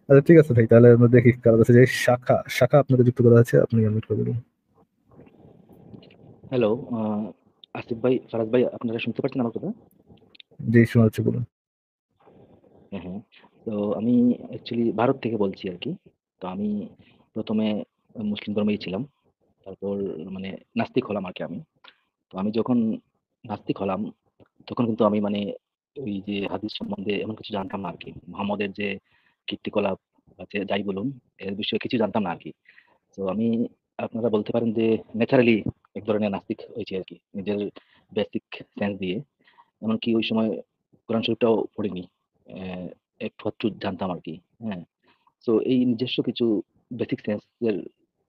আচ্ছা ঠিক আছে ভাই, তাহলে আমরা দেখি কারো কাছে যে শাখা শাখা আপনাকে যুক্ত করা আছে, আপনি আনমিউট করে দিন। হ্যালো, আসিফ ভাই, ফারাজ ভাই, আপনারা শুনতে পাচ্ছেন আমার কথা? জি, শোনা যাচ্ছে, বলুন। হ্যাঁ, হ্যাঁ। তো আমি অ্যাকচুয়ালি ভারত থেকে বলছি আরকি। তো আমি ১ম এ মুসলিম ধর্মেই ছিলাম। তারপর মানে নাস্তিক হলাম আরকি আমি। তো আমি যখন নাস্তিক হলাম, তখন কিন্তু আমি মানে ওই যে হাদিস সম্বন্ধে এমন কিছু জানতাম না আরকি। মুহাম্মদের যে কীর্তিকলাপ বা যে যাই বলুন, এর বিষয়ে কিছু জানতাম না আরকি। তো আমি আপনারা বলতে পারেন যে ন্যাচারালি এক ধরনের নাস্তিক হয়েছি আরকি। নিজের বেসিক সেন্স দিয়ে। এমনকি ওই সময় কোরআন শরীফটাও পড়িনি। অ্যা একটু আধটু জানতাম আরকি। হ্যাঁ? সো এই নিজস্ব কিছু বেসিক সেন্স এর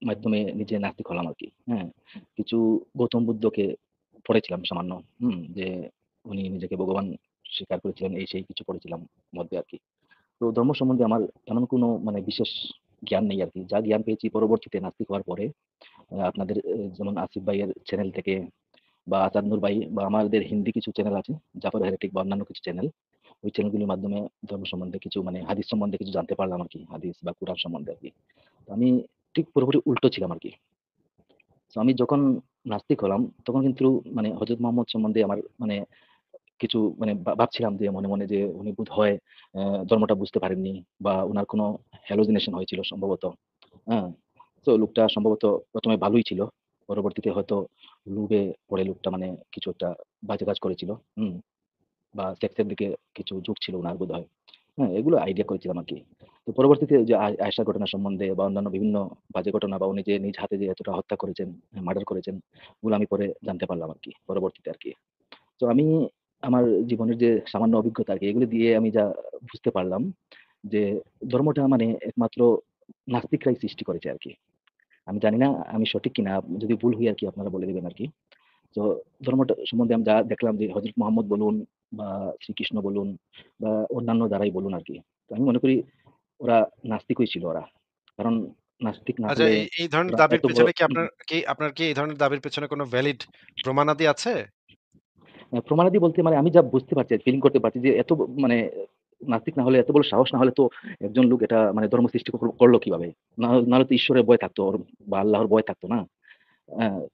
মাধ্যমে নিজে নাস্তিক হলাম আরকি। হ্যাঁ? কিছু গৌতম বুদ্ধকে পড়েছিলাম সামান্য। যে উনি নিজেকে ভগবান স্বীকার করেছিলেন, এই সেই কিছু পড়েছিলাম মধ্যে আরকি। তো ধর্ম সম্বন্ধে আমার এমন কোনো মানে বিশেষ জ্ঞান নেই আরকি। যা জ্ঞান পেয়েছি পরবর্তীতে নাস্তিক হওয়ার পরে আপনাদের যেমন আসিফ ভাইয়ের চ্যানেল থেকে বা আচার ভাই বা আমাদের হিন্দি কিছু চ্যানেল আছে, জাফর হেরেটিক বা অন্যান্য কিছু চ্যানেল। ওই চ্যানেলগুলির মাধ্যমে ধর্ম সম্বন্ধে কিছু মানে হাদিস সম্বন্ধে কিছু জানতে পারলাম আরকি। হাদিস বা কুরআন সম্বন্ধে আরকি। তো আমি ঠিক পুরোপুরি উল্টো ছিলাম আরকি। তো আমি যখন নাস্তিক হলাম তখন কিন্তু মানে হযরত মুহাম্মদ সম্বন্ধে আমার মানে কিছু মানে ভাবছিলাম যে মনে, মনে যে উনি বোধহয় ধর্মটা বুঝতে পারেননি বা উনার কোনো হ্যালোজিনেশন হয়েছিল সম্ভবত। হ্যাঁ? তো লোকটা সম্ভবত ১ম এ ভালোই ছিল। পরবর্তীতে হয়তো লোভে পড়ে লোকটা মানে কিছু একটা বাজে কাজ করেছিল। হুম? বা সেক্সের দিকে কিছু ঝোঁক ছিল উনার বোধহয়। হ্যাঁ? এগুলো আইডিয়া করেছিলাম আরকি। তো পরবর্তীতে যে আয়েশার ঘটনা সম্বন্ধে বা অন্যান্য বিভিন্ন বাজে ঘটনা বা উনি যে নিজ হাতে যে এতটা হত্যা করেছেন, মার্ডার করেছেন, ওগুলো আমি পরে জানতে পারলাম আরকি, পরবর্তীতে আরকি। তো আমি আমার জীবনের যে সামান্য অভিজ্ঞতা আরকি, এগুলো দিয়ে আমি যা বুঝতে পারলাম যে ধর্মটা মানে একমাত্র নাস্তিকরাই সৃষ্টি করেছে আরকি। আমি জানি না আমি সঠিক কিনা, যদি ভুল হই আরকি আপনারা বলে দিবেন আরকি। তো ধর্মটা সম্বন্ধে আমি যা দেখলাম যে হযরত মুহাম্মদ বলুন বা শ্রীকৃষ্ণ বলুন বা অন্যান্য যারাই বলুন আরকি। তো আমি মনে করি ওরা নাস্তিকই ছিল ওরা। কারণ নাস্তিক না আচ্ছা, হলে এই ধরনের ওরা দাবির এত বড় পেছনে কি আপনার কি এই ধরনের দাবির পেছনে কোনো ভ্যালিড প্রমাণাদি আছে? প্রমাণাদি বলতে মানে আমি যা বুঝতে পারছি, ফিলিং করতে পারছি যে এত মানে নাস্তিক না হলে, এত বড় সাহস না হলে তো একজন লোক এটা মানে ধর্ম সৃষ্টি করল কিভাবে? নাহলে তো ঈশ্বরের ভয় থাকতো ওর বা আল্লাহর ভয় থাকতো না?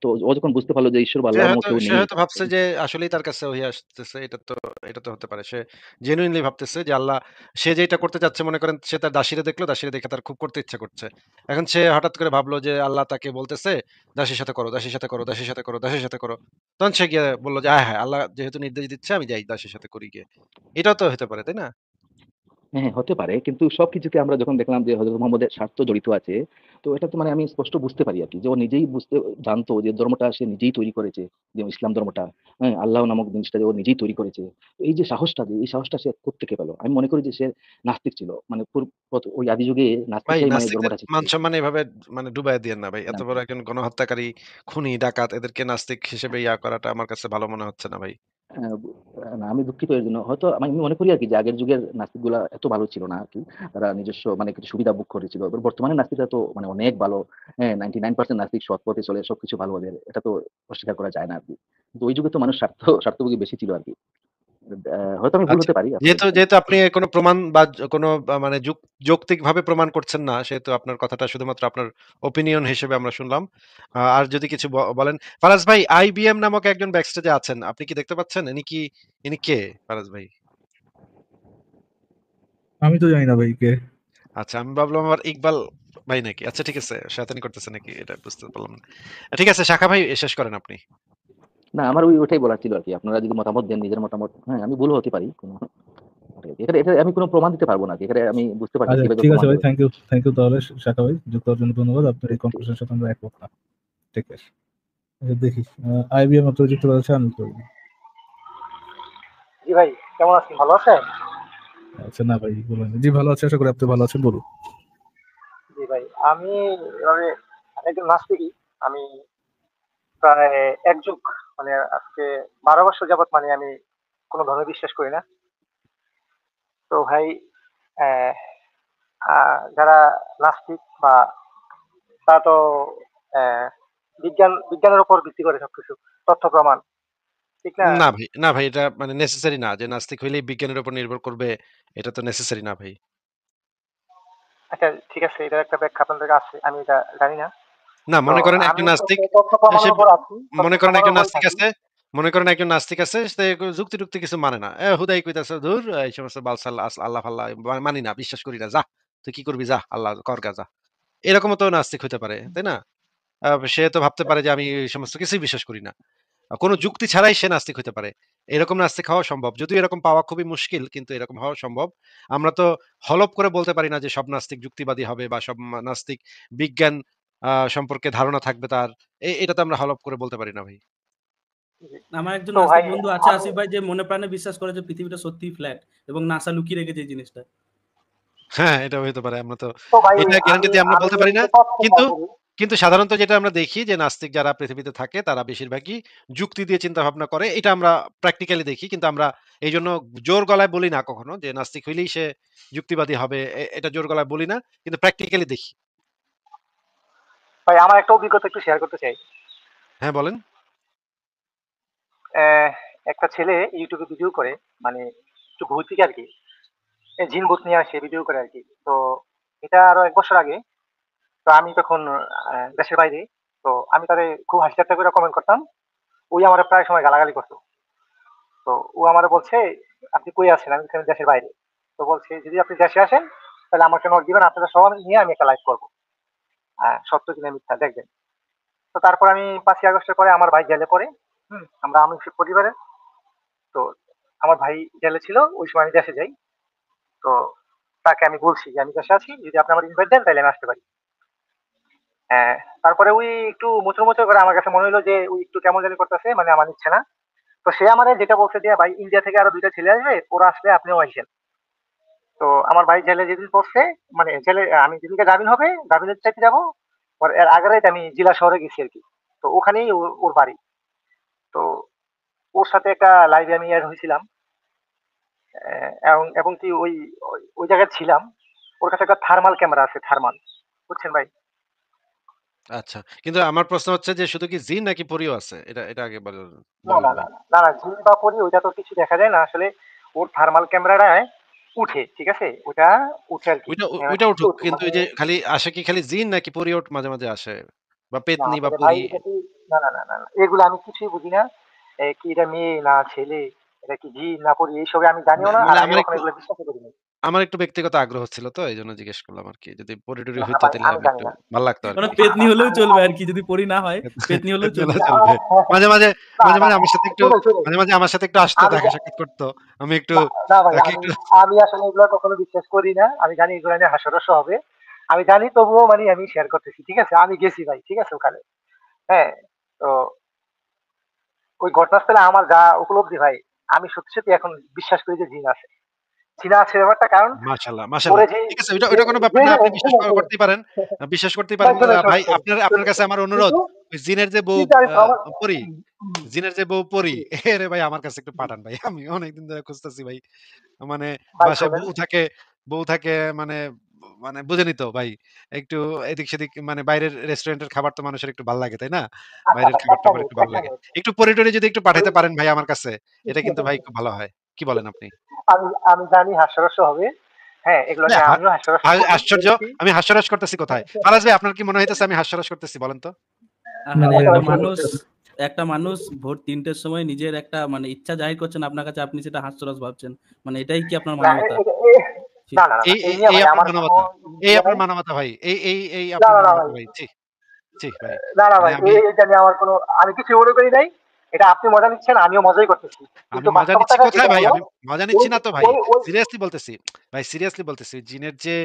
তো ও যখন বুঝতে পারল যে ঈশ্বর বা সে আল্লাহর নামক হয়তো কেউ সে নেই। হয়তো ভাবছে যে আসলেই তার কাছে ওহী আসতেছে। এটা তো হতে পারে। সে জেনুইনলি ভাবতেছে যে আল্লাহ সে যেটা করতে চাচ্ছে, মনে করেন সে তার দাসীরে দেখলো, দাসীরে দেখে তার খুব করতে ইচ্ছা করছে। এখন সে হঠাৎ করে ভাবলো যে আল্লাহ তাকে বলতেছে, "দাসীর সাথে করো, দাসীর সাথে করো, দাসীর সাথে করো, দাসীর সাথে করো।" তখন সে গিয়ে বলল যে, হ্যাঁ, আল্লাহ যেহেতু নির্দেশ দিচ্ছে আমি যাই দাসীর সাথে করি গিয়ে।" এটাও তো হতে পারে, তাই না? হ্যাঁ, হ্যাঁ, হতে পারে। কিন্তু সবকিছুতে আমরা যখন দেখলাম যে হযরত মুহাম্মদের স্বার্থ জড়িত আছে, তো এটা তো মানে আমি স্পষ্ট বুঝতে পারি আরকি যে ও নিজেই জানতো যে ধর্মটা সে নিজেই তৈরি করেছে। যে ইসলাম ধর্মটা, হ্যাঁ? আল্লাহ নামক জিনিসটা যে ও নিজেই তৈরি করেছে। তো এই যে সাহসটা, এই সাহসটা সে কোত্থেকে পেল? আমি মনে করি যে সে নাস্তিক ছিল। মানে ওই আদি যুগে ভাই, নাস্তিকরাই মানে নাস্তিকদের ধর্মটা সৃষ্টি মান করেছে। সম্মান এভাবে মানে ডুবাইয়া দিয়েন না ভাই। এত না, বড় একজন গণহত্যাকারী, খুনি, ডাকাত এদেরকে নাস্তিক হিসেবে করাটা আমার কাছে ভালো মনে হচ্ছে না ভাই। হ্যাঁ, না আমি দুঃখিত এর জন্য। হয়তো আমি মনে করি আরকি যে আগের যুগের নাস্তিকগুলা এত ভালো ছিল না আরকি। তারা নিজস্ব মানে কিছু সুবিধা ভোগ করেছিল। এবার বর্তমানে নাস্তিকরা তো মানে অনেক ভালো। হ্যাঁ, 99% নাস্তিক সৎ পথে চলে। সবকিছু ভালো ওদের। এটা তো অস্বীকার করা যায় না আরকি। কিন্তু ওই যুগে তো মানুষ স্বার্থভোগী বেশি ছিল আরকি। হয়তো আমি ভুল আচ্ছা। হতে পারি। আপনারা যেহেতু দেখেন। যেহেতু আপনি কোন প্রমাণ বা কোন মানে যৌক্তিকভাবে প্রমাণ করছেন না, সেহেতু আপনার কথাটা শুধুমাত্র আপনার ওপিনিয়ন হিসেবে আমরা শুনলাম। আর যদি কিছু বলেন, ফারাজ ভাই, আইবিএম নামক একজন ব্যাকস্টেজে আছেন। আপনি কি দেখতে পাচ্ছেন? ইনি কে ফারাজ ভাই? আমি তো জানি না ভাই কে। আচ্ছা, আমি ভাবলাম আবার ইকবাল ভাই নাকি। আচ্ছা ঠিক আছে, শয়তানি করতেছে নাকি এটা বুঝতে পারলাম না। ঠিক আছে, শাখা ভাই শেষ করেন আপনি। না আমার ওটাই বলার ছিল আরকি। আপনারা যদি মতামত দেন নিজের মতামত, হ্যাঁ, আমি ভুলও হতে পারি। এটা এটা আমি কোন প্রমাণ দিতে পারব না আরকি। এটা আমি বুঝতে পারছি আচ্ছা কিভাবে ঠিক আছে প্রমাণ ভাই, দেব। থ্যাংক ইউ তাহলে শাখা ভাই যুক্ত হওয়ার জন্য ধন্যবাদ। আপনার এই ঠিক কনক্লুশনের সাথে আমরা একমত না। ঠিক আছে। আচ্ছা দেখি, আইবিএম আপনারা যুক্ত করা আছে, আমি করব। জি ভাই, কেমন আছেন? ভালো আছেন? আচ্ছা না ভাই, বলুন। জি ভালো আছি, আশা করি আপনি ভালো আছেন, বলুন। জি ভাই, আমি এভাবে একজন নাস্তিকই। আমি প্রায় এক যুগ মানে আজকে ১২ বছর যাবৎ মানে আমি কোনো ধর্মে বিশ্বাস করি না। তো ভাই, আহ, যারা নাস্তিক বা তারা তো আহ, বিজ্ঞানের উপর ভিত্তি করে সবকিছু, তথ্য প্রমাণ, ঠিক না? না ভাই, এটা মানে নেসেসারি না যে নাস্তিক হইলেই বিজ্ঞানের উপর নির্ভর করবে। এটা তো নেসেসারি না ভাই। আচ্ছা ঠিক আছে, এটার একটা ব্যাখ্যা আপনাদের কাছে আছে, আমি এটা জানি না। না, তো মনে করেন আমি একজন নাস্তিক, তথ্য সে প্রমাণের উপর আছি, তথ্য মনে করেন প্রমাণের একজন উপরই নাস্তিক থাকি। আছে, মনে করেন একজন নাস্তিক আছে, সে যুক্তি টুক্তি কিছু মানে না, হুদাই কইতাছে ধুর এই সমস্ত বালসাল আল্লাহ ফাল্লাহ মানি না, বিশ্বাস করি না, যা তুই কি করবি, যা আল্লাহ করগা যা, এরকমও তো নাস্তিক হতে পারে, তাই না? সে তো ভাবতে পারে যে আমি এই সমস্ত কিছুই বিশ্বাস করি না, কোনো যুক্তি ছাড়াই সে নাস্তিক হতে পারে। এরকম নাস্তিক হওয়া সম্ভব, যদিও এরকম পাওয়া খুবই মুশকিল, কিন্তু এরকম হওয়া সম্ভব। আমরা তো হলপ করে বলতে পারি না যে সব নাস্তিক যুক্তিবাদী হবে বা সব নাস্তিক বিজ্ঞান সম্পর্কে ধারণা থাকবে তার, এটা তো আমরা হলপ করে বলতে পারি না ভাই। জি। আমার একজন তো ভাই নাস্তিক বন্ধু আছে আমি আসিফ ভাই, যে মনে প্রাণে বিশ্বাস করে যে পৃথিবীটা সত্যিই ফ্ল্যাট এবং নাসা লুকিয়ে রেখেছে এই জিনিসটা। হ্যাঁ, এটা হইতে পারে। আমরা তো তো ভাই এটা গ্যারান্টি আমি দিয়ে আমরা আমি বলতে পারি না। একটু তথ্য কিন্তু শেয়ার করি। কিন্তু সাধারণত যেটা আমরা দেখি যে নাস্তিক যারা পৃথিবীতে থাকে তারা বেশিরভাগই যুক্তি দিয়ে চিন্তা ভাবনা করে। এটা আমরা প্র্যাকটিক্যালি দেখি। কিন্তু আমরা এইজন্য জোর গলায় বলি না কখনো যে নাস্তিক হইলেই সে যুক্তিবাদী হবে। এটা জোর গলায় বলি না। কিন্তু প্র্যাকটিক্যালি দেখি। ভাই আমার একটা অভিজ্ঞতা একটু শেয়ার করতে চাই। হ্যাঁ, বলেন। আহ, একটা ছেলে ইউটিউবে ভিডিও করে, মানে একটু ভৌতিক আর কি, জিন ভূত নিয়ে আসে ভিডিও করে আর কি। তো এটা আরো 1 বছর আগে। তো আমি তখন দেশের বাইরে। তো আমি তাদের খুব হাসি ঠাট্টা করে কমেন্ট করতাম। ওই আমার প্রায় সময় গালাগালি করতো। তো ও আমার বলছে, আপনি কই আছেন? আমি বলছি, "আমি দেশের বাইরে।" তো বলছে, যদি আপনি দেশে আসেন তাহলে আমাকে নক দিবেন, আপনাদের সবাই নিয়ে আমি একটা লাইভ করবো, সত্য কিনা মিথ্যা দেখবেন। তো তারপর আমি 5ই আগস্টের পরে আমার ভাই জেলে পড়ে। আমরা আমি পরিবারে। তো আমার ভাই জেলে ছিল, ওই সময় আমি দেশে যাই। তো তাকে আমি বলছি যে আমি দেশে আছি, যদি আপনি আমার ইনভাইট দেন তাহলে আমি আসতে পারি। হ্যাঁ, তারপরে ওই একটু মোচড় মোচড় করে আমার কাছে মনে হলো যে ওই একটু কেমন জানি করতেছে, মানে আমার নিচ্ছে না। তো সে আমার যেটা বলছে যে ভাই ইন্ডিয়া থেকে আরো 2টা ছেলে আসবে, ওরা আসলে আপনিও আসেন। তো আমার ভাই জেলে যেদিন পড়ছে, মানে জেলে আমি যেদিনকে জামিন হবে, জামিনের চাইতে যাবো, এর আগের রাতে আমি জেলা শহরে গেছি আর কি। তো ওখানেই ওর বাড়ি। তো ওর সাথে একটা লাইভে আমি অ্যাড হয়েছিলাম। এবং এবং কি ওই ওই ওই জায়গায় ছিলাম। ওর কাছে একটা থার্মাল ক্যামেরা আছে, থার্মাল, বুঝছেন ভাই? আচ্ছা। কিন্তু আমার প্রশ্ন হচ্ছে যে শুধু কি জিন নাকি পরীও আছে? এটা এটা আগে না না বলবেন না ভাই। না না না, জিন বা পরি ওইটা তো কিছু দেখা যায় না আসলে। ওর থার্মাল ক্যামেরাটায় উঠে, ঠিক আছে, ওটা উঠে আর কি। ওইটা উঠুক। কিন্তু মানে ওই যে খালি আসে কি খালি জিন নাকি পরীও মাঝে, মাঝে আসে? বা না পেত্নী বা আসলে ভাই পরী? এটা কি, না না না না না, এগুলো আমি কিছুই বুঝি না। কি এটা মেয়ে না ছেলে, এটা কি জিন না পরি, এইসবে আমি জানিও না, আর মানে আমি কখনো এগুলো বিশ্বাস করি না। আমার একটু ব্যক্তিগত আগ্রহ ছিল তো এইজন্য জিজ্ঞেস করলাম আরকি। যদি পরি-টরি না, হইতো ভাই তাইলে আমি আমি জানি একটু না। ভাল লাগতো মানে আরকি। পেতনি হলেও আমি চলবে আমি আর কি, যদি পরি না হয় পেতনি হলেও পেত্নী হলেও চলবে। চলবে। মাঝে, মাঝে না মাঝে, না, মাঝে আমার সাথে একটু শুনুন শুনুন, মাঝে, মাঝে আমার সাথে একটু আসতো, আমি দেখা সাক্ষাৎ করতো। আমি একটু না না ভাই, তাকে আমি একটু আমি আসলে এগুলো কখনো বিশ্বাস করি না। আমি জানি এগুলো নিয়ে হাস্যরস হবে। আমি জানি, তবুও মানে আমি শেয়ার করতেছি, ঠিক আছে? আমি গেছি ভাই, ঠিক আছে, ওখানে। হ্যাঁ। তো ওই ঘটনাস্থলে আমার যা উপলব্ধি ভাই, আমি সত্যি সত্যি এখন বিশ্বাস করি যে জিন আছে। জিন আছে ব্যাপারটা, কারণ মাশাআল্লাহ, মাশাআল্লাহ। ওরে যে ঠিক আছে, ওইটা যে ওইটা কোনো ব্যাপার যে না। যে আপনি বিশ্বাস শুনুন শুনুন করতেই পারেন। বিশ্বাস করতেই ভাই, পারেন। শুনুন শুনুন ভাই শুনুন আপনার আপনার শুনুন কাছে আমার অনুরোধ, কিন্তু ওই জিনের যে বউ কিন্তু আমি আমার পরী, হুম, জিনের যে বউ পরী, জি, এরে ভাই আমার কাছে একটু জি। পাঠান ভাই। আমি অনেকদিন ধরে খুঁজতেছি ভাই। মানে ভাই বাসায় শোনেন, বউ থাকে মানে মানে বুঝেনই তো ভাই। একটু এদিক-সেদিক মানে বাইরের রেস্টুরেন্টের খাবার তো মানুষের একটু ভাল লাগে, তাই না? আচ্ছা বাইরের ভাই, একটা খাবার-টাবার মিনিট একটু ভাল একটা লাগে। মিনিট। একটু পরি-টরি যদি একটু ওই পাঠাইতে পারেন ভাই আমার কাছে, এটা কিন্তু ভাই খুব ভালো হয়। কি বলেন আপনি? আমি আমি জানি হাস্যরস হবে। হ্যাঁ, এগুলো না, নিয়ে আমিও হাস্যরস করি, আশ্চর্য! করেছি। আমি হাস্যরস করতেছি কোথায়? ফারাজ ভাই আপনার কি মনে হইতেছে আমি হাস্যরস করতেছি বলেন তো? না, আহারে, না, আচ্ছা একটা ভাই শুনুন মানুষ শুনুন। একটা মানুষ ভোর 3টের সময় নিজের একটা মানে ইচ্ছা জাহির করছেন আপনার কাছে, আপনি সেটা হাস্যরস ভাবছেন। মানে এটাই কি আপনার না মানবতা? ছি। না না না না, এই এই এই নিয়ে এই ভাই আপনার আমার কোনো মানবতা। এই ইয়ে আপনার নাই। মানবতা ভাই। এই না আপনার না না ভাই, মানবতা ভাই। ছি, ছি ভাই। না না মানে ভাই, আমি এটা নিয়ে আমার কোনো, আমি কিছু মনে করি নাই। এটা আপনি মজা নিচ্ছেন, আমিও মজাই করতেছি। আমি কিন্তু মজা নিচ্ছি বাস্তবতাটা কোথায় যেটা ভাই? হলো, আমি মজা ওই নিচ্ছি না তো ভাই। ওই ওই সিরিয়াসলি বলতেছি। ভাই সিরিয়াসলি বলতেছি। জিনের যে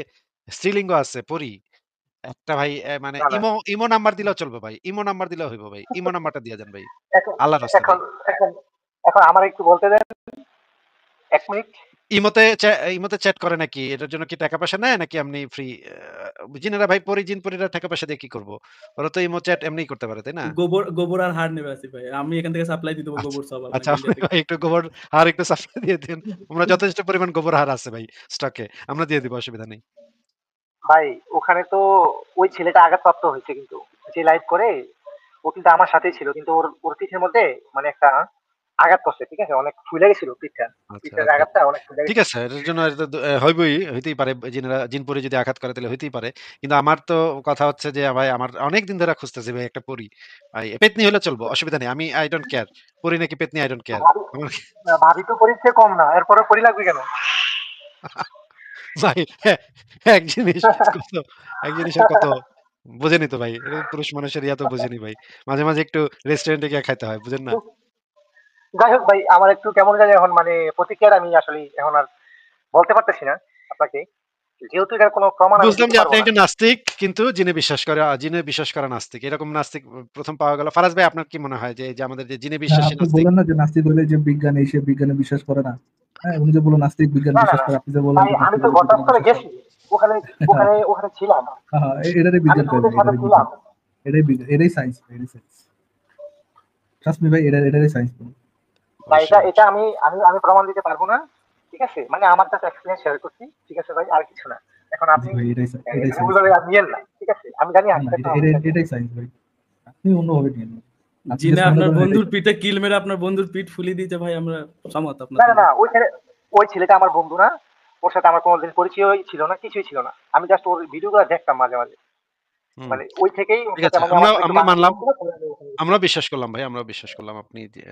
স্ত্রীলিঙ্গ আছে পরী, একটা ভাই মানে না না, ইমো নাম্বার দিলেও চলবে ভাই। ইমো নাম্বার দিলেও হইব ভাই। ইমো নাম্বারটা দিয়া দেন ভাই। এখন আল্লাহর রাস্তায় এখন ভাই। এখন এখন আমার একটু বলতে দেন, 1 মিনিট। ইমোতে চ্যাট করে নাকি? এটার জন্য কি টাকা পয়সা নেয় নাকি এমনি ফ্রি? জিনেরা ভাই জিন পরীরা টাকা পয়সা দিয়ে কি করব? ওরা তো ইমো চ্যাট এমনিই করতে পারে, তাই না? গোবর গোবর আর হাড় নেবে আসিফ ভাই। আমি এখান থেকে সাপ্লাই দিয়ে দেবো, আচ্ছা, গোবর সব আচ্ছা আপনাকে আপনি ইন্ডিয়া থেকে। ভাই একটু গোবর হাড় একটু সাপ্লাই দিয়ে দেন। আমরা যথেষ্ট পরিমাণ গোবর হাড় আছে ভাই স্টকে। আমরা দিয়ে দিব, অসুবিধা নেই। ভাই ওখানে তো ওই ছেলেটা আঘাতপ্রাপ্ত হয়েছে, কিন্তু যে লাইভ করে ও কিন্তু আমার সাথেই ছিল, কিন্তু ওর ওর পিঠের মধ্যে মানে একটা আঘাত করছে, ঠিক আছে? অনেক ফুলে গেছিল পিঠটা। আচ্ছা, পিঠের আচ্ছা। আঘাতটা অনেক ফুলে ঠিক গেছিল। আছে। এটার জন্য এটা তো হইবই, হইতেই পারে। জিন পরি যদি আঘাত করে তাহলে হইতেই পারে। কিন্তু আমার তো কথা হচ্ছে যে ভাই আমার অনেকদিন ধরে খুঁজতেছি ভাই একটা পরি। ভাই পেত্নী হলে চলবো, অসুবিধা নেই। আমি আই ডোন্ট কেয়ার। পরি নাকি পেত্নী আই ডোন্ট কেয়ার। ভাবি আমার ভাবি তো পরীর চেয়ে কম না, এরপরেও পরি লাগবে কেন? ভাই এক জিনিস কত এক জিনিসের কত বোঝেনি তো ভাই। এটা পুরুষ মানুষের ইয়া তো বোঝেনি ভাই। মাঝে, মাঝে একটু রেস্টুরেন্টে গিয়ে খাইতে হয়। বুঝেন না? যাই হোক ভাই, আমার একটু কেমন জানি এখন, মানে প্রতিক্রিয়া আমি আসলে এখন আর বলতে পারতেছি না আপনাকে, যেহেতু এটার কোনো প্রমাণ আমি বুঝলাম দিতে যে পারবো আপনি না। একজন নাস্তিক কিন্তু জিনে বিশ্বাস করা নাস্তিক। এরকম নাস্তিক ১ম পাওয়া গেল। ফারাজ ভাই আপনার কি মনে হয় যে এই যে আমাদের যে জিনে হ্যাঁ, বিশ্বাসী আপনি নাস্তিক? বললেন না যে নাস্তিক হলে যে বিজ্ঞানী, সে বিজ্ঞানে বিশ্বাস করে না। হ্যাঁ, উনি যে বললেন নাস্তিক বিজ্ঞান না না বিশ্বাস না করে, আপনি যে বললেন ভাই, যে আমি নাস্তিক তো হলে বিজ্ঞানে ঘটনাস্থলে বিশ্বাস করে। গেছি, ওখানে হ্যাঁ, ওখানে ছিলাম, হ্যাঁ, এটারই আমি বিজ্ঞান তো কয় ওদের ভাই, সাথে এটারই ছিলাম। বিজ্ঞান। এটাই বিজ্ঞান, এটাই সায়েন্স, এটাই সায়েন্স। ট্রাস্ট মি ভাই, এটারই সায়েন্স। ভাই অবশ্যই, এটা এটা অবশ্যই। আমি প্রমাণ দিতে পারবো না, ঠিক আছে? মানে আমার কাছে এক্সপিরিয়েন্স শেয়ার করছি, ঠিক আছে ভাই, আর কিছু না। এখন জি আপনি ভাই, এটাই এটা সায়েন্স ওইভাবে ভাই। নিয়েন না, ঠিক আছে? আমি জানি না, হাকিকতটা আমি জানি। এটাই সায়েন্স ভাই। আপনি অন্যভাবে নিয়েন না। আপনি জিনে যেটা মনে আপনার করেন এটাই বন্ধুর সত্য। পিঠে কিল মেরে আপনার বন্ধুর পিঠ ফুলিয়ে দিয়েছে ভাই, আমরা সহমত আপনার না না সঙ্গে। না, ওই ছেলেটা আমার বন্ধু না, ওর সাথে আমার কোনোদিন পরিচয়ই ছিল না, কিছুই ছিল না। আমি জাস্ট ওর ভিডিওগুলো দেখতাম মাঝে মাঝে, হুম, মানে ওই থেকেই ওর ঠিক সাথে আছে। মানে আমার আমরা সাথে একটু আমরা বাংলা মানলাম। ছিল, তাহলে আমি ওখানে গেছি। আমরাও বিশ্বাস করলাম ভাই, আমরাও বিশ্বাস করলাম। আপনি যে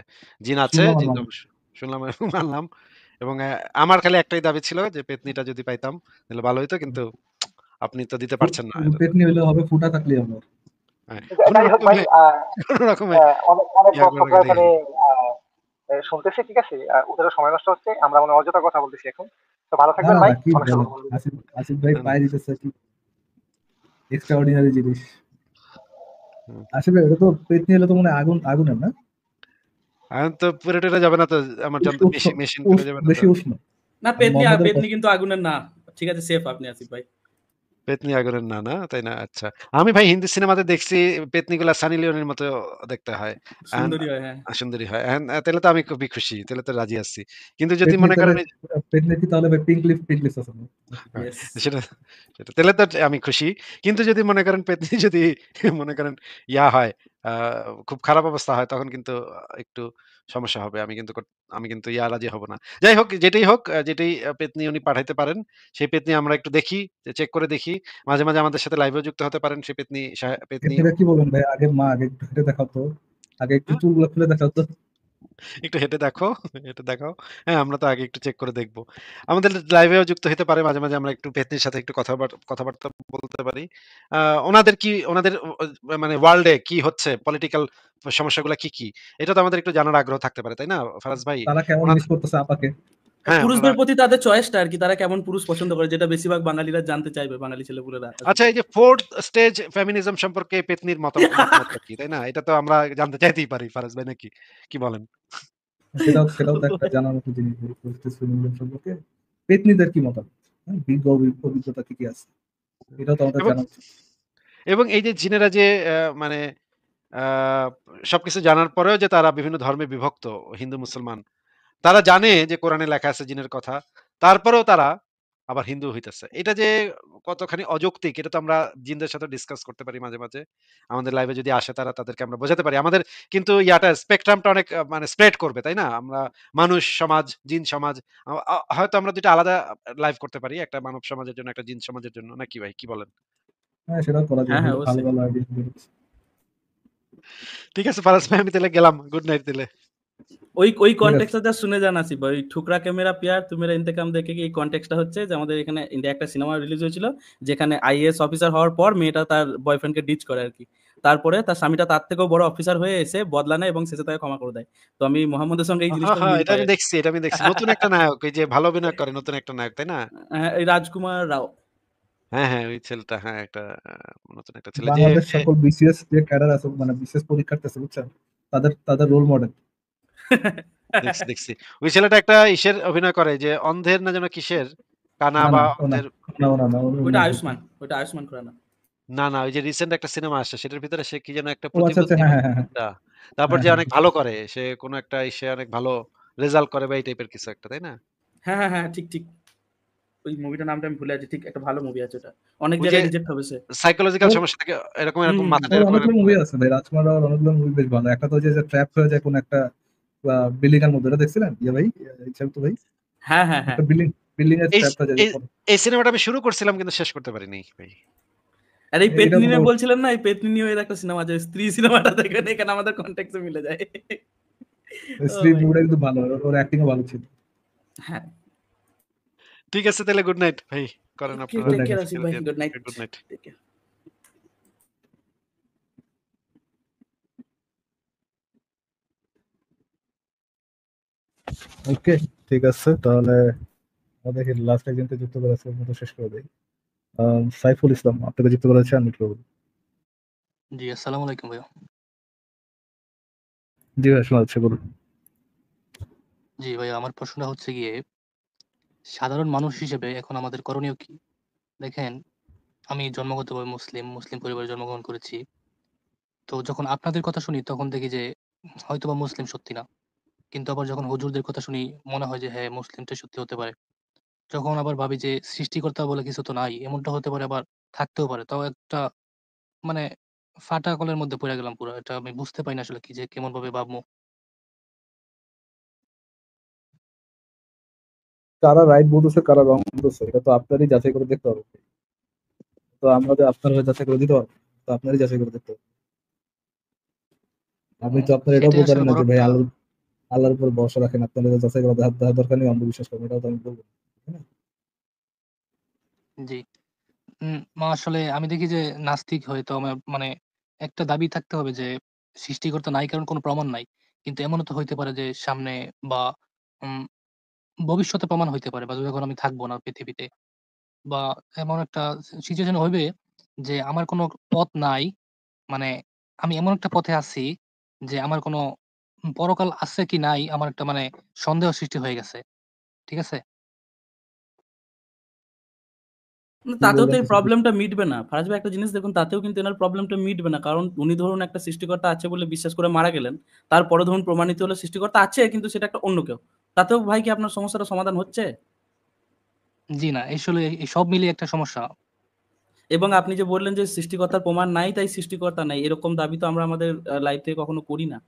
জিন আছে, শুনলাম আর জিন মানুষ। অবশ্য শুনলাম এবং মানলাম। এবং আমার খালি একটাই দাবি ছিল যে পেত্নীটা যদি পাইতাম তাহলে ভালো হইতো। কিন্তু আপনি তো দিতে পারছেন না। পেটনি হইলে হবে, ফুটা থাকলে হবে। হ্যাঁ, কোন যাই হোক ভাই, রকমে কোন রকমে অনেক অনেক ইয়া করে দর্শকরা রেখে এখানে আহ, শুনতেছে, ঠিক আছে? ওদেরও সময় নষ্ট হচ্ছে, আমরা মানে অযথা কথা বলতেছি এখন। তো ভালো না থাকবেন না ভাই, না, কি অনেক বলেন? সময় বলবেন। আসিফ আসিফ ভাই না, না। পায়ে দিতেছে কি এক্সট্রা অর্ডিনারি জিনিস। হুম। আসিফ ভাই, ওটা তো পেটনি হলে তো মনে হয় আগুনের না? এখন তো পুরো টুরে যাবে না তো, আমার যন্ত্র উষ্ণ, মেশিন পুরো যাবে না তো। বেশি উষ্ণ। না, আর মোহাম্মদের পেতনি কিন্তু আগুনের না। ঠিক আছে, সেফ আপনি আসিফ ভাই। পেত্নী আগুনের না, না? তাই না? আচ্ছা। আমি ভাই হিন্দি সিনেমাতে দেখছি পেত্নীগুলা সানি লিওনের মতো দেখতে হয়। এখন সুন্দরী হয়, হ্যাঁ। সুন্দরী হয়। এখন তাইলে তো আমি খুবই খুশি। তাইলে তো রাজি আছি। কিন্তু যদি পেটনি মনে তাহলে, করেন এই পেটনি কি তাহলে ভাই পিঙ্ক লিপস আছে না? হ্যাঁ, ইয়েস। সেটা সেটা তাহলে তো আমি খুশি। কিন্তু যদি মনে করেন পেত্নী যদি মনে করেন ইয়া হয়, আ খুব খারাপ অবস্থা হয় তখন কিন্তু একটু সমস্যা হবে। আমি কিন্তু রাজি হব না। যাই হোক, যেটাই হোক, যেটাই পেত্নী উনি পাঠাইতে পারেন, সেই পেত্নী আমরা একটু দেখি, চেক করে দেখি। মাঝে, মাঝে আমাদের সাথে লাইভেও যুক্ত হতে পারেন সেই পেত্নী পেটনিটা কি বলবেন ভাই? আগে আগে একটু হেঁটে দেখাও তো। আগে একটু হ্যাঁ? চুলগুলো খুলে দেখাও তো। একটু হেঁটে দেখো, হেঁটে দেখাও। হ্যাঁ, আমরা তো আগে একটু চেক করে দেখব। আমাদের লাইভেও যুক্ত হতে পারে। মাঝে, মাঝে আমরা একটু পেত্নীর সাথে একটু কথাবার্তা বলতে পারি। আ ওনাদের মানে ওয়ার্লড এ কি হচ্ছে, পলিটিক্যাল সমস্যাগুলা কি, কি? এটা তো আমাদের একটু জানার আগ্রহ থাকতে পারে, তাই না ফারাজ ভাই? তারা কেমন ওনাদের মিস করতেছে আপাকে? হ্যাঁ, উনারা পুরুষদের প্রতি তাদের চয়েসটা আরকি, তারা কেমন পুরুষ পছন্দ করে, যেটা বেশিরভাগ বাঙালিরা জানতে চাইবে, বাঙালি ছেলেপুলেরা আসিফ আচ্ছা, ভাই। এই যে 4th স্টেজ ফেমিনিজম সম্পর্কে পেত্নীর মতামতটা কি, তাই না? এটা তো আমরা জানতে চাইতেই পারি ফারাজ ভাই, নাকি? কি বলেন? সেটাও তো একটা জানার মতো জিনিস ফেমিনিজম সম্পর্কে। পেত্নীদের কি মতামত? হ্যাঁ, অভিজ্ঞতা কি আছে? এটাও তো আমাদের এবং জানা উচিত। এবং এই যে জিনেরা যে মানে আ সবকিছু জানার পরেও যে তারা বিভিন্ন ধর্মে বিভক্ত, হিন্দু, মুসলমান। তারা জানে যে কোরআনে লেখা আছে জিনের কথা। তারপরেও তারা আবার হিন্দু হইতেছে। এটা যে কতখানি অযৌক্তিক, এটা তো আমরা জিনদের সাথে ডিসকাস করতে পারি মাঝে, মাঝে। আমাদের লাইভে যদি আসে তারা, তাদেরকে আমরা বোঝাতে পারি। আমাদের কিন্তু স্পেকট্রামটা অনেক মানে স্প্রেড করবে, তাই না? আমরা মানুষ সমাজ, জিন সমাজ, আ আ হয়তো আমরা ২ টা আলাদা লাইভ করতে পারি। একটা মানব সমাজের জন্য, একটা জিন সমাজের জন্য। নাকি ভাই, কি বলেন? হ্যাঁ, সেটাও করা যায়। হ্যাঁ, হ্যাঁ, ভালো অবশ্যই। ভালো আইডিয়া বেরোচ্ছে। ঠিক আছে ফারাজ ভাই, আমি তাহলে গেলাম। গুড নাইট তাইলে। ওই ঠিক আছে। কনটেক্সটটা জাস্ট শুনে যান আসিফ ভাই। ওই ঠুকরা কে মেরা প্যার তু মেরা ইন্তেকাম দেখে কি, এই কনটেক্সটটা হচ্ছে যে আমাদের এখানে ইন্ডিয়া একটা সিনেমা রিলিজ হয়েছিল, যেখানে আইএএস অফিসার হওয়ার পর মেয়েটা তার বয়ফ্রেন্ডকে ডিচ করে আরকি। তারপরে তার স্বামীটা তার থেকেও বড় অফিসার হয়ে এসে বদলা নেয় এবং শেষে তাকে ক্ষমা করে দেয়। তো আমি মোহাম্মদের সঙ্গে এই হ্যাঁ, জিনিসটার হ্যাঁ, মিল এটা পাই আমি আরকি। দেখছি, এটা আমি দেখছি। নতুন একটা নায়ক, এই যে ভালো অভিনয় করে নতুন একটা নায়ক, তাই না? এই রাজকুমার রাও। হ্যাঁ, হ্যাঁ, ওই ছেলেটা, হ্যাঁ, একটা নতুন একটা ছেলে যে বাংলাদেশ সকল বিসিএস যে ক্যাডার আছে, মানে বিসিএস পরীক্ষার্থী আছে, বুঝছেন? তাদের রোল মডেল। দেখছি, দেখছি। ওই ছেলেটা একটা ইসের অভিনয় করে যে অন্ধের না যেন কিসের? কানা না বা না, অন্ধের ওইটা আয়ুষ্মান খুরানা। না, না, ওই যে রিসেন্ট একটা সিনেমা আসছে সেটার ভিতরে সে কি যেন একটা ও আচ্ছা আচ্ছা, প্রতিবন্ধী হ্যাঁ বা হ্যাঁ কিছু হ্যাঁ হ্যাঁ একটা। তারপর হ্যাঁ যে হ্যাঁ, অনেক বুঝছি। ভালো করে। সে কোনো একটা অনেক ভালো রেজাল্ট করে বা এই টাইপের কিছু একটা, তাই না? হ্যাঁ, হ্যাঁ, হ্যাঁ, ঠিক, ঠিক। ওই মুভিটার নামটা আমি ভুলে যাচ্ছি। ঠিক একটা ভালো মুভি আছে ওটা। অনেক ওই যে জায়গায় রিজেক্ট হবে সে। সাইকোলজিক্যাল ওর সমস্যা থেকে এরকম, হুম, এরকম হুম, মাথাটা ওর এরকম, অনেকগুলো এরকম মুভি হয়ে আছে ভাই, রাজকুমার রাওয়ার অনেকগুলো মুভি বেশ ভালো। একটা তো যে ট্র্যাপ হয়ে যায় কোন একটা বিল্ডিং এর মধ্যে, এটা দেখছিলেন ভাই? ইচ্ছাম তো ভাই, হ্যাঁ হ্যাঁ হ্যাঁ একটা বিল্ডিং এর এই ট্র্যাপটা যে এই সিনেমাটা আমি শুরু করছিলাম কিন্তু শেষ করতে পারিনি ভাই। আর এই এটা পেতনি নিয়ে মোটামুটি বলছিলেন না, এই পেতনি নিয়ে একটা সিনেমা আছে স্ত্রী, সিনেমাটা দেখেন, এখানে আমাদের কন্টেক্সে মিলে যায়। ও স্ত্রী ভাই, মুভিটা কিন্তু ভালো, ওর অ্যাক্টিংও ভালো ছিল। হ্যাঁ। ঠিক আছে তাহলে গুড নাইট ভাই, করেন ওকে, আপনারা good take night. Care Asif ভাই, good night. Good night. Take care. Okay, ঠিক আছে তাহলে আমাদের লাস্ট একজনকে যুক্ত করেছে, মতো শেষ করে দেই। সাইফুল ইসলাম আপনাকে যুক্ত করেছে, আমি করবো। জি, আসসালামু আলাইকুম ভাইয়া। জি ভাই, শোনা যাচ্ছে, বলুন। জি ভাইয়া, আমার প্রশ্নটা হচ্ছে গিয়ে, সাধারণ মানুষ হিসেবে এখন আমাদের করণীয় কি? দেখেন, আমি জন্মগতভাবে মুসলিম পরিবারে জন্মগ্রহণ করেছি। তো যখন আপনাদের কথা শুনি তখন দেখি যে হয়তোবা মুসলিম সত্যি না। কিন্তু আবার যখন হুজুরদের কথা শুনি মনে হয় যে হ্যাঁ, মুসলিমটা সত্যি হতে পারে। যখন আবার ভাবি যে সৃষ্টিকর্তা বলে কিছু তো নাই, এমনটা হতে পারে, আবার থাকতেও পারে। তাও একটা মানে ফাটা কলের মধ্যে পড়ে গেলাম পুরা। এটা আমি বুঝতে পারি না আসলে কি যে কেমন ভাবে ভাববো। কারা রাইট বলতেছে, কারা রং বলতেছে, এটা তো আপনারই যাচাই করে দেখতে হবে। তো আমরা যে আপনার হয়ে যাচাই করে দিতে পারবো, তো আপনারই যাচাই করে দেখতে হবে। আপনি তো আপনার এটাও সেটাই বলতে আসলে পারেন না বড় যে ভাই একটা আল্লাহর উপর ভরসা রাখেন, আপনার এটা যাচাই করা দেওয়ার দরকার নেই, অন্ধবিশ্বাস করবেন, এটাও তো আমি বলবো না, তাই না? জি। আসলে আমি দেখি যে নাস্তিক হয়তো আমার একটা দাবি থাকতে হবে যে সৃষ্টিকর্তা নাই কারণ কোনো প্রমাণ নাই। কিন্তু এমনও তো হইতে পারে যে সামনে বা উম ভবিষ্যতে প্রমাণ হইতে পারে, বা যখন আমি থাকবো না পৃথিবীতে, বা এমন একটা সিচুয়েশন হইবে যে আমার কোনো পথ নাই। মানে আমি এমন একটা পথে আছি যে আমার কোনো পরকাল আছে কি নাই আমার একটা সন্দেহ সৃষ্টি হয়ে গেছে। ঠিক আছে? কি তাতেও তো বলবেন এই কিছু প্রবলেমটা মিটবে না ফারাজ ভাই, একটা জিনিস দেখুন, তাতেও কিন্তু এনার প্রবলেমটা মিটবে না, কারণ উনি ধরুন একটা সৃষ্টিকর্তা আছে বলে বিশ্বাস করে মারা গেলেন, তারপরে ধরুন প্রমাণিত হলো সৃষ্টিকর্তা আছে কিন্তু সেটা একটা অন্য কেউ, তাতেও ভাই কি আপনার সমস্যাটা সমাধান হচ্ছে? জি না, আসলে এই সব মিলিয়ে একটা সমস্যা। এবং আপনি যে বললেন যে সৃষ্টিকর্তার প্রমাণ নাই তাই সৃষ্টিকর্তা নাই, এরকম দাবি তো আমরা আমাদের লাইফ থেকে কখনো করি না।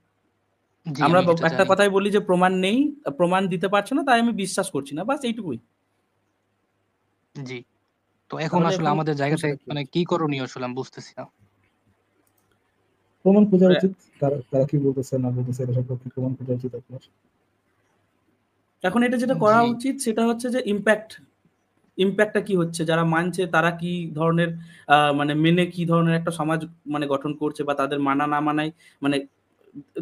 জি, আমরা আমি এটা একটা জানি। কথাই বলি যে প্রমাণ নেই, প্রমাণ দিতে পারছে না তাই আমি বিশ্বাস করছি না, বাস এইটুকুই। জি। তো এখন তাহলে আসলে এখন আমাদের জায়গা থেকে সমস্যাটা কি? কি করণীয় আসলে আমি বুঝতেছি না। প্রমাণ খোঁজা উচিত, কারা কি বলতেছে না বলতেছে এটা সম্পর্কে প্রমাণ খোঁজা উচিত আপনার। এখন এটা যেটা করা জি, উচিত সেটা হচ্ছে যে ইম্প্যাক্টটা কি হচ্ছে, যারা মানছে তারা কি ধরনের মেনে কি ধরনের একটা সমাজ গঠন করছে, বা তাদের মানা না মানায় মানে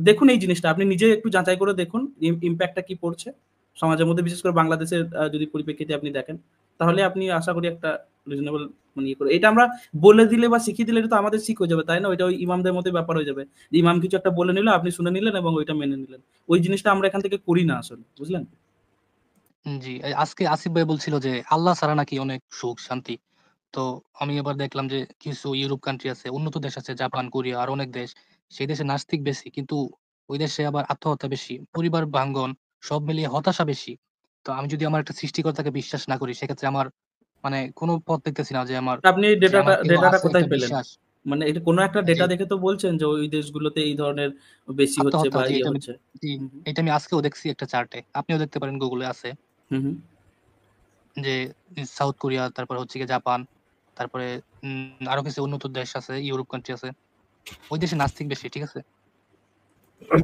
দেখুন এই জিনিসটা আপনি নিজে একটু যাচাই করে দেখুন ইম্প্যাক্টটা কি পড়ছে সমাজের মধ্যে, বিশেষ করে বাংলাদেশের যদি পরিপ্রেক্ষিতে আপনি দেখেন, তাহলে আপনি আশা করি একটা রিজনেবল ইয়ে করে, এটা আমরা বলে দিলে বা শিখিয়ে দিলে এটা তো আমাদের শিখ হয়ে যাবে, তাই না? ওইটা ওই ইমামদের মতোই ব্যাপার হয়ে যাবে, যে ইমাম কিছু একটা বলে নিল, আপনি শুনে নিলেন এবং ওইটা মেনে নিলেন। ওই জিনিসটা আমরা এখান থেকে করি না আসলে, বুঝলেন? জি। আজকে আসিফ ভাই বলছিল যে আল্লাহ ছাড়া নাকি অনেক সুখ শান্তি। তো আমি এবার দেখলাম যে কিছু ইউরোপ কান্ট্রি আছে, উন্নত দেশ আছে, জাপান, কোরিয়া আর অনেক দেশ। সেই দেশে নাস্তিক বেশি, কিন্তু ওই দেশে আবার আত্মহত্যা বেশি, পরিবার ভাঙ্গন, সব মিলিয়ে হতাশা বেশি। তো আমি যদি আমার একটা সৃষ্টিকর্তাকে বিশ্বাস না করি, সেক্ষেত্রে আমার কোনো পথ দেখতেছি না যে আমার আপনি এই যে আমার কেউ ডেটাটা আছে কোথায় একটা পেলেন? বিশ্বাস। এটা কোনো একটা জি, ডেটা দেখে তো বলছেন যে ওই দেশগুলোতে এই ধরনের বেশি হচ্ছে আত্মহত্যা, বা জি, ইয়ে এটা আমি হচ্ছে? জি, হুম, হুম, এটা আমি আজকেও দেখছি একটা চার্টে। আপনিও দেখতে পারেন, গুগলে আছে হুম, হুম। যে সাউথ কোরিয়া, তারপর হচ্ছে গিয়ে জাপান, তারপরে আরো কিছু উন্নত দেশ আছে, ইউরোপ কান্ট্রি আছে। ওই দেশে নাস্তিক বেশি। ঠিক আছে?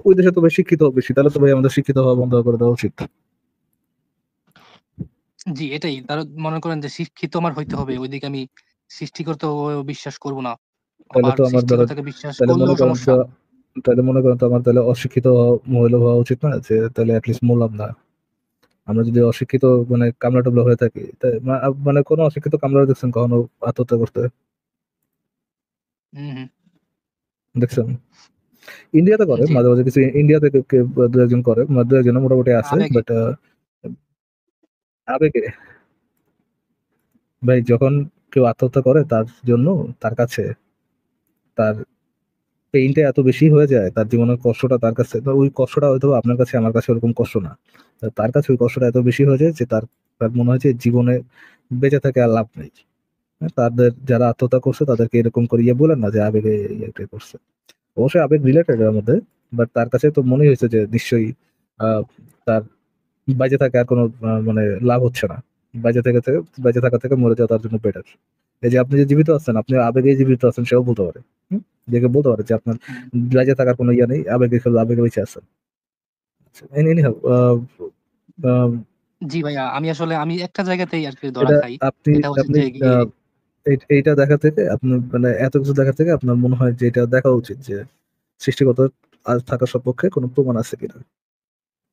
ওই দেশে তো ভাই শিক্ষিত বেশি, তাহলে তো ভাই আমাদের শিক্ষিত হওয়া বন্ধ করে দেওয়া উচিত। জি, এটাই। তারা মনে করেন যে শিক্ষিত আমার হইতে হবে, ওইদিকে আমি সৃষ্টিকর্তাও বিশ্বাস করব না। তাহলে আবার তো আমার দ্বারা, সৃষ্টিকর্তাকে বিশ্বাস তাহলে মনে করলেও করেন তো সমস্যা। আমার তাহলে অশিক্ষিত মহিলা হওয়া উচিত না, যে তাহলে অ্যাটলিস্ট মরলাম না। আমরা যদি অশিক্ষিত কামলা টামলা হয়ে থাকি, কোনো অশিক্ষিত কামলা দেখছেন কখনো আত্মহত্যা করতে? হুম, হুম। দেখছেন? ইন্ডিয়াতে করে জি, মাঝে মাঝে, কিছু ইন্ডিয়াতে দু একজন করে, দু একজন মোটামুটি আছে, আবেগে। বাট আবেগে। ভাই যখন কেউ আত্মহত্যা করে তার জন্য, তার কাছে তার পেইনটা এত বেশি হয়ে যায়, তার জীবনের কষ্টটা তার কাছে, তো ওই কষ্টটা হয়তো আপনার কাছে আমার কাছে ওরকম কষ্ট না, তো তার কাছে ওই কষ্টটা এত বেশি হয়ে যায় যে তার তার মনে হয় যে জীবনে বেঁচে থাকে আর লাভ নেই। হ্যাঁ, তাদের যারা আত্মহত্যা করছে তাদেরকে এরকম করে বলেন না যে আবেগে ইয়ে করছে, অবশ্যই আবেগ রিলেটেড এর মধ্যে, বাট তার কাছে তো মনে হয়েছে যে নিশ্চয়ই আহ, তার বাইচে থাকে আর কোনো মানে লাভ হচ্ছে না, বাইচে থাকা থেকে মরে যাওয়া তার জন্য বেটার। এই যে আপনি যে জীবিত আছেন, আপনি আবেগে জীবিত আছেন, সেও বলতে পারে। দেখে বলতে পারে যে আপনার হুম। বাইচে থাকার কোনো ইয়ে নেই, আবেগে বেঁচে আছেন। Anyhow, জি ভাইয়া, আমি একটা জায়গাতেই আর কি ধরা এটা খাই। আপনি এটা হচ্ছে আপনি যে গিয়ে এইটা দেখা থেকে আপনার মানে এত কিছু দেখা থেকে আপনার মনে হয় যে এটা দেখা উচিত যে সৃষ্টিকর্তা আজ থাকার সপক্ষে কোনো প্রমাণ আছে কিনা।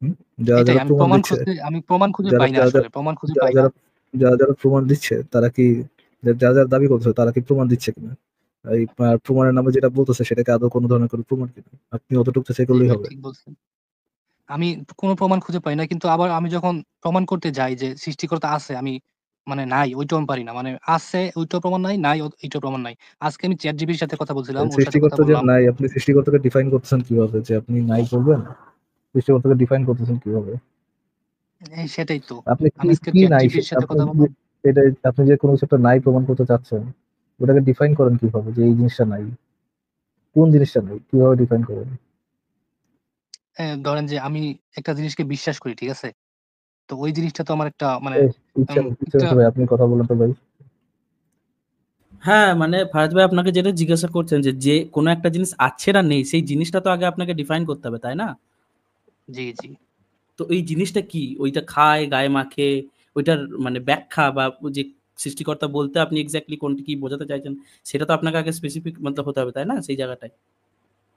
হুম? যারা এটাই যারা প্রমাণ দিচ্ছে, আমি প্রমাণ খুঁজে যারা পাই না, যারা আসলে প্রমাণ খুঁজে যারা পাই না। যারা যারা যারা প্রমাণ দিচ্ছে তারা কি, যারা যারা দাবি করছে তারা কি প্রমাণ দিচ্ছে কিনা, এই প্রমাণের নামে যেটা বলতেছে সেটাকে আদৌ কোনো ধরনের কোনো প্রমাণ কিনা, আপনি অতটুকু চেষ্টা জি করলেই ভাই, হবে। ঠিক বলছেন। আমি কোনো প্রমাণ খুঁজে পাই না, কিন্তু আবার আমি যখন প্রমাণ করতে যাই যে সৃষ্টিকর্তা আছে, আমি মানে নাই ওইটাও আমি পারি না। মানে আছে ওইটাও প্রমাণ নাই, নাই এইটাও প্রমাণ নাই। আজকে আমি চ্যাট জিপির সাথে কথা বলছিলাম, ওর সাথে কথা সৃষ্টিকর্তা যে বললাম। নাই, আপনি সৃষ্টিকর্তাকে ডিফাইন করতেছেন কিভাবে যে আপনি নাই বলবেন? সৃষ্টিকর্তাকে ডিফাইন করতেছেন কিভাবে? সেটাই তো। আপনি কি আমি আজকে কি চ্যাট নাই জিপির সাথে আপনি কথা বললাম। এটা আপনি যে কোনো কিছু একটা নাই প্রমাণ করতে চাচ্ছেন, ওটাকে ডিফাইন করেন কিভাবে যে এই জিনিসটা নাই? কোন জিনিসটা নাই কিভাবে ডিফাইন করেন? ধরেন যে আমি একটা জিনিসকে বিশ্বাস করি, ঠিক আছে? তো ওই জিনিসটা তো আমার একটা মানে এই, ইচ্ছা ইচ্ছা একটা হচ্ছে ভাই আপনি কথা বলেন তো ভাই। হ্যাঁ, মানে ফারাজ ভাই আপনাকে যেটা জিজ্ঞাসা করছেন যে, যে কোনো একটা জিনিস আছে না নেই সেই জিনিসটা তো আগে আপনাকে ডিফাইন করতে হবে, তাই না? জি, জি। তো এই জিনিসটা কি? ওইটা খায়, গায়ে মাখে, ওইটার মানে ব্যাখ্যা বা ওই যে সৃষ্টিকর্তা বলতে আপনি এক্সাক্টলি কোনটা কি বোঝাতে চাইছেন সেটা তো আপনাকে আগে স্পেসিফিক মতলব হতে হবে, তাই না? সেই জায়গাটায়।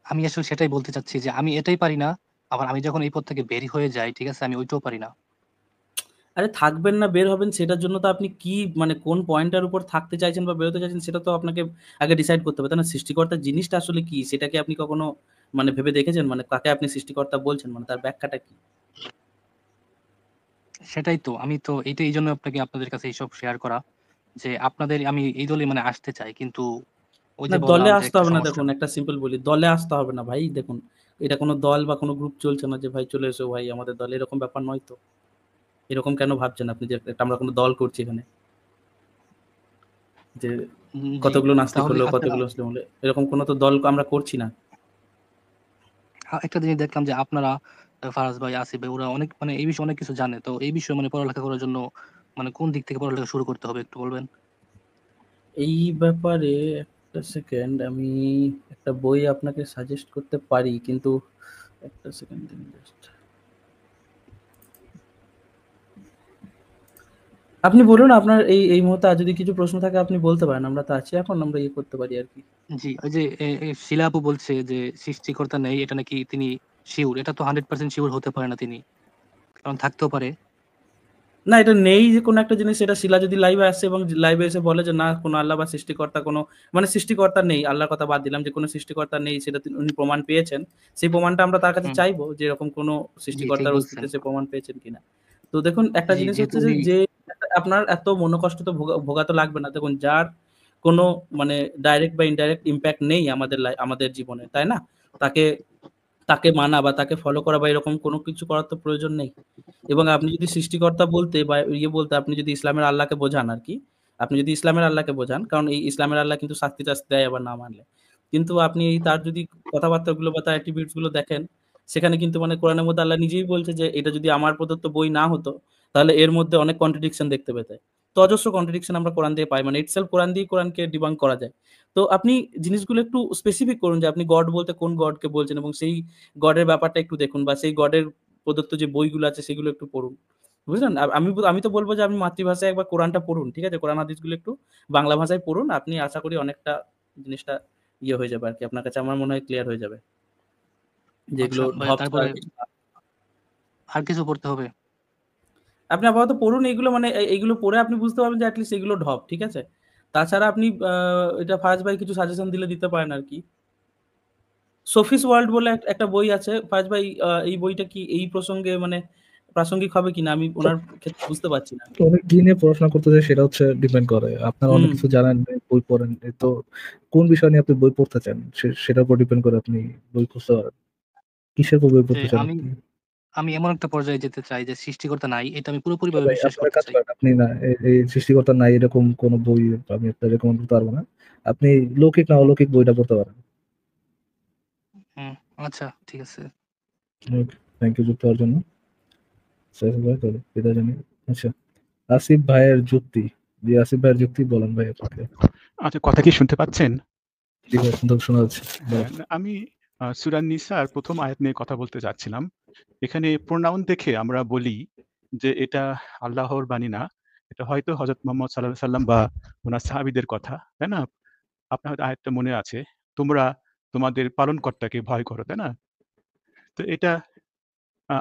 আমি আসলে সেটাই বলতে চাচ্ছি যে আমি এটাই পারি না। আবার আমি যখন এই পথ থেকে বের হয়ে যাই, ঠিক আছে? আমি ওইটাও পারি না। আরে থাকবেন না বের হবেন সেটার জন্য তো আপনি কি মানে কোন পয়েন্টটার উপর থাকতে চাইছেন বা বেরোতে চাইছেন সেটা তো আপনাকে আগে ডিসাইড করতে হবে, তাই না? সৃষ্টিকর্তার জিনিসটা আসলে কি সেটা কি আপনি কখনো মানে ভেবে দেখেছেন? মানে কাকে আপনি সৃষ্টিকর্তা বলছেন? মানে তার ব্যাখ্যাটা কি? সেটাই তো। আমি তো এইজন্য আপনাদের কাছে এইসব শেয়ার করা। যে আপনাদের আমি এই দলে মানে আসতে চাই। কিন্তু ওই না যে দলে বললাম যে আসতে একটা হবে না, সমস্যা। দেখুন একটা সিম্পল বলি, দলে আসতে হবে না ভাই। দেখুন, এটা কোনো দল বা কোনো গ্রুপ চলছে না যে ভাই চলে এসো ভাই আমাদের দলে, এরকম ব্যাপার নয় তো। এরকম কেন ভাবছেন আপনি যে একটা আমরা কোনো দল করছি এখানে? যে জি। কতগুলো নাস্তিক তাহলে হলো, আচ্ছা, কতগুলো মুসলিম হলো, এরকম কোনো তো দল আমরা করছি না। একটা জিনিস দেখলাম যে আপনারা ফারাজ ভাই, আসিফ ভাই ওরা অনেক মানে এই বিষয়ে অনেক কিছু জানে। তো এই বিষয়ে মানে পড়ালেখা করার জন্য মানে কোন দিক থেকে পড়ালেখা শুরু করতে হবে একটু বলবেন? এই ব্যাপারে একটা সেকেন্ড, আমি একটা বই আপনাকে সাজেস্ট করতে পারি, কিন্তু একটা সেকেন্ড দিন জাস্ট। আপনি বলুন আপনার এই মুহূর্তে আর যদি কিছু প্রশ্ন থাকে আপনি বলতে পারেন, আমরা তো আছি এখন, আমরা ইয়ে করতে পারি আর কি। জি, ওই যে শিলা আপু বলছে যে সৃষ্টিকর্তা নেই, এটা নাকি তিনি শিওর। এটা তো 100% শিওর হতে পারে না তিনি। কারণ থাকতেও পারে। না এটা নেই যে কোনো একটা জিনিস, এটা শিলা যদি লাইভে আসে এবং লাইভে এসে বলে যে না কোনো আল্লাহ বা সৃষ্টিকর্তা কোনো মানে সৃষ্টিকর্তা নেই, আল্লাহর কথা বাদ দিলাম, যে কোনো সৃষ্টিকর্তা নেই সেটা উনি প্রমাণ পেয়েছেন, সেই প্রমাণটা আমরা তার কাছে হুম, চাইবো যে এরকম কোনো জি ঠিক সৃষ্টিকর্তার বলছেন। অস্তিত্বে সে প্রমাণ পেয়েছেন কিনা। তো দেখুন একটা জি, জিনিস যেহেতু হচ্ছে যে উনি যে আপনার এত মনোকষ্ট তো ভোগাতে লাগবে না। দেখুন যার কোনো মানে ডাইরেক্ট বা ইনডাইরেক্ট ইম্প্যাক্ট নেই আমাদের আমাদের জীবনে, তাই না? তাকে তাকে মানা বা তাকে ফলো করা বা এরকম কোনো কিছু করার তো প্রয়োজন নেই। এবং আপনি যদি সৃষ্টিকর্তা বলতে বা ইয়ে বলতে আপনি যদি ইসলামের আল্লাহকে বোঝান আরকি। আপনি যদি ইসলামের আল্লাহকে বোঝান, কারণ এই ইসলামের আল্লাহ কিন্তু শাস্তি-টাস্তি দেয় আবার না মানলে। কিন্তু আপনি তার যদি কথাবার্তাগুলো বা তার অ্যাট্রিবিউটস গুলো দেখেন, সেখানে কিন্তু মানে কোরআনের মধ্যে আল্লাহ নিজেই বলছে যে এটা যদি আমার প্রদত্ত বই না হতো, তাহলে এর মধ্যে অনেক কন্ট্রাডিকশন দেখতে পেতে। তো অজস্র কন্ট্রাডিকশন আমরা কোরআন দিয়ে পাই। মানে ইটসেলফ কোরআন দিয়েই কোরআনকে ডিবাঙ্ক করা যায়। তো আপনি জিনিসগুলো একটু স্পেসিফিক করুন যে আপনি গড বলতে কোন গডকে বলছেন এবং সেই গডের ব্যাপারটা একটু দেখুন বা সেই গডের প্রদত্ত যে বইগুলো আছে সেগুলো একটু পড়ুন। বুঝলেন? আমি তো বলব যে আপনি মাতৃভাষায় একবার কোরআনটা পড়ুন। ঠিক আছে? কোরআন হাদিসগুলো একটু বাংলা ভাষায় পড়ুন। আপনি আশা করি অনেকটা জিনিসটা ইয়ে হয়ে যাবে আরকি। আপনার কাছে আমার মনে হয় ক্লিয়ার হয়ে যাবে। যেগুলো আচ্ছা ভাইয়া, ঢপ ছাড়া তারপরে কিছু না। আর কিছু পড়তে হবে? আপনি আপাতত পড়ুন এইগুলো, মানে এইগুলো পড়ে আপনি বুঝতে পারবেন যে এটলিস্ট এগুলো ঢপ। ঠিক আছে? তাছাড়া আপনি এটা ফারাজ ভাই কিছু সাজেশন দিলে দিতে পারেন আরকি। সফিস ওয়ার্ল্ড বলে একটা বই আছে। ফারাজ ভাই এই বইটা কি এই প্রসঙ্গে মানে প্রাসঙ্গিক হবে কিনা আমি উনার ক্ষেত্রে বুঝতে পারছি না। অনেক কি নিয়ে পড়াশোনা করতে চাই সেটা হচ্ছে ডিপেন্ড করে। আপনারা অনেক হুম। কিছু জানেন, বই পড়েন। তো কোন বিষয় নিয়ে আপনি বই পড়তে চান সেটার উপর ডিপেন্ড করে আপনি বই খুঁজতে পারেন। কিসের উপর বই যে পড়তে চান আমি আপনি? আমি এমন একটা পর্যায়ে যেতে চাই যে সৃষ্টিকর্তা নাই, এটা আমি পুরোপুরিভাবে ভাই বিশ্বাস আপনারা করতে কাজ চাই। করেন, আপনি না এই সৃষ্টিকর্তা নাই এরকম কোন বই আমি আপনার রেকমেন্ড করতে পারবো না। আপনি লৌকিক না অলৌকিক বইটা পড়তে পারেন। হুম, আচ্ছা ঠিক আছে। থ্যাংক ইউ যুক্ত হওয়ার জন্য। সাইফুল ভাই তাহলে বিদায় জানি। আচ্ছা, আসিফ ভাইয়ের যুক্তি। জি, আসিফ ভাইয়ের যুক্তি বলেন ভাই আপনাকে। আচ্ছা, কথা কি শুনতে পাচ্ছেন? জি ভাই, সুন্দর শোনা যাচ্ছে। হ্যাঁ, আমি সূরা নিসার ১ম আয়াত নিয়ে কথা বলতে যাচ্ছিলাম। এখানে প্রোনাউন দেখে আমরা বলি যে এটা আল্লাহর বাণী না। এটা হয়তো হযরত মুহাম্মদ সাল্লাল্লাহু আলাইহি সাল্লাম বা উনার সাহাবীদের কথা, তাই না? আপনার হয়তো আয়াতটা মনে আছে। তোমরা তোমাদের পালনকর্তাকে ভয় করো, তাই না? তো এটা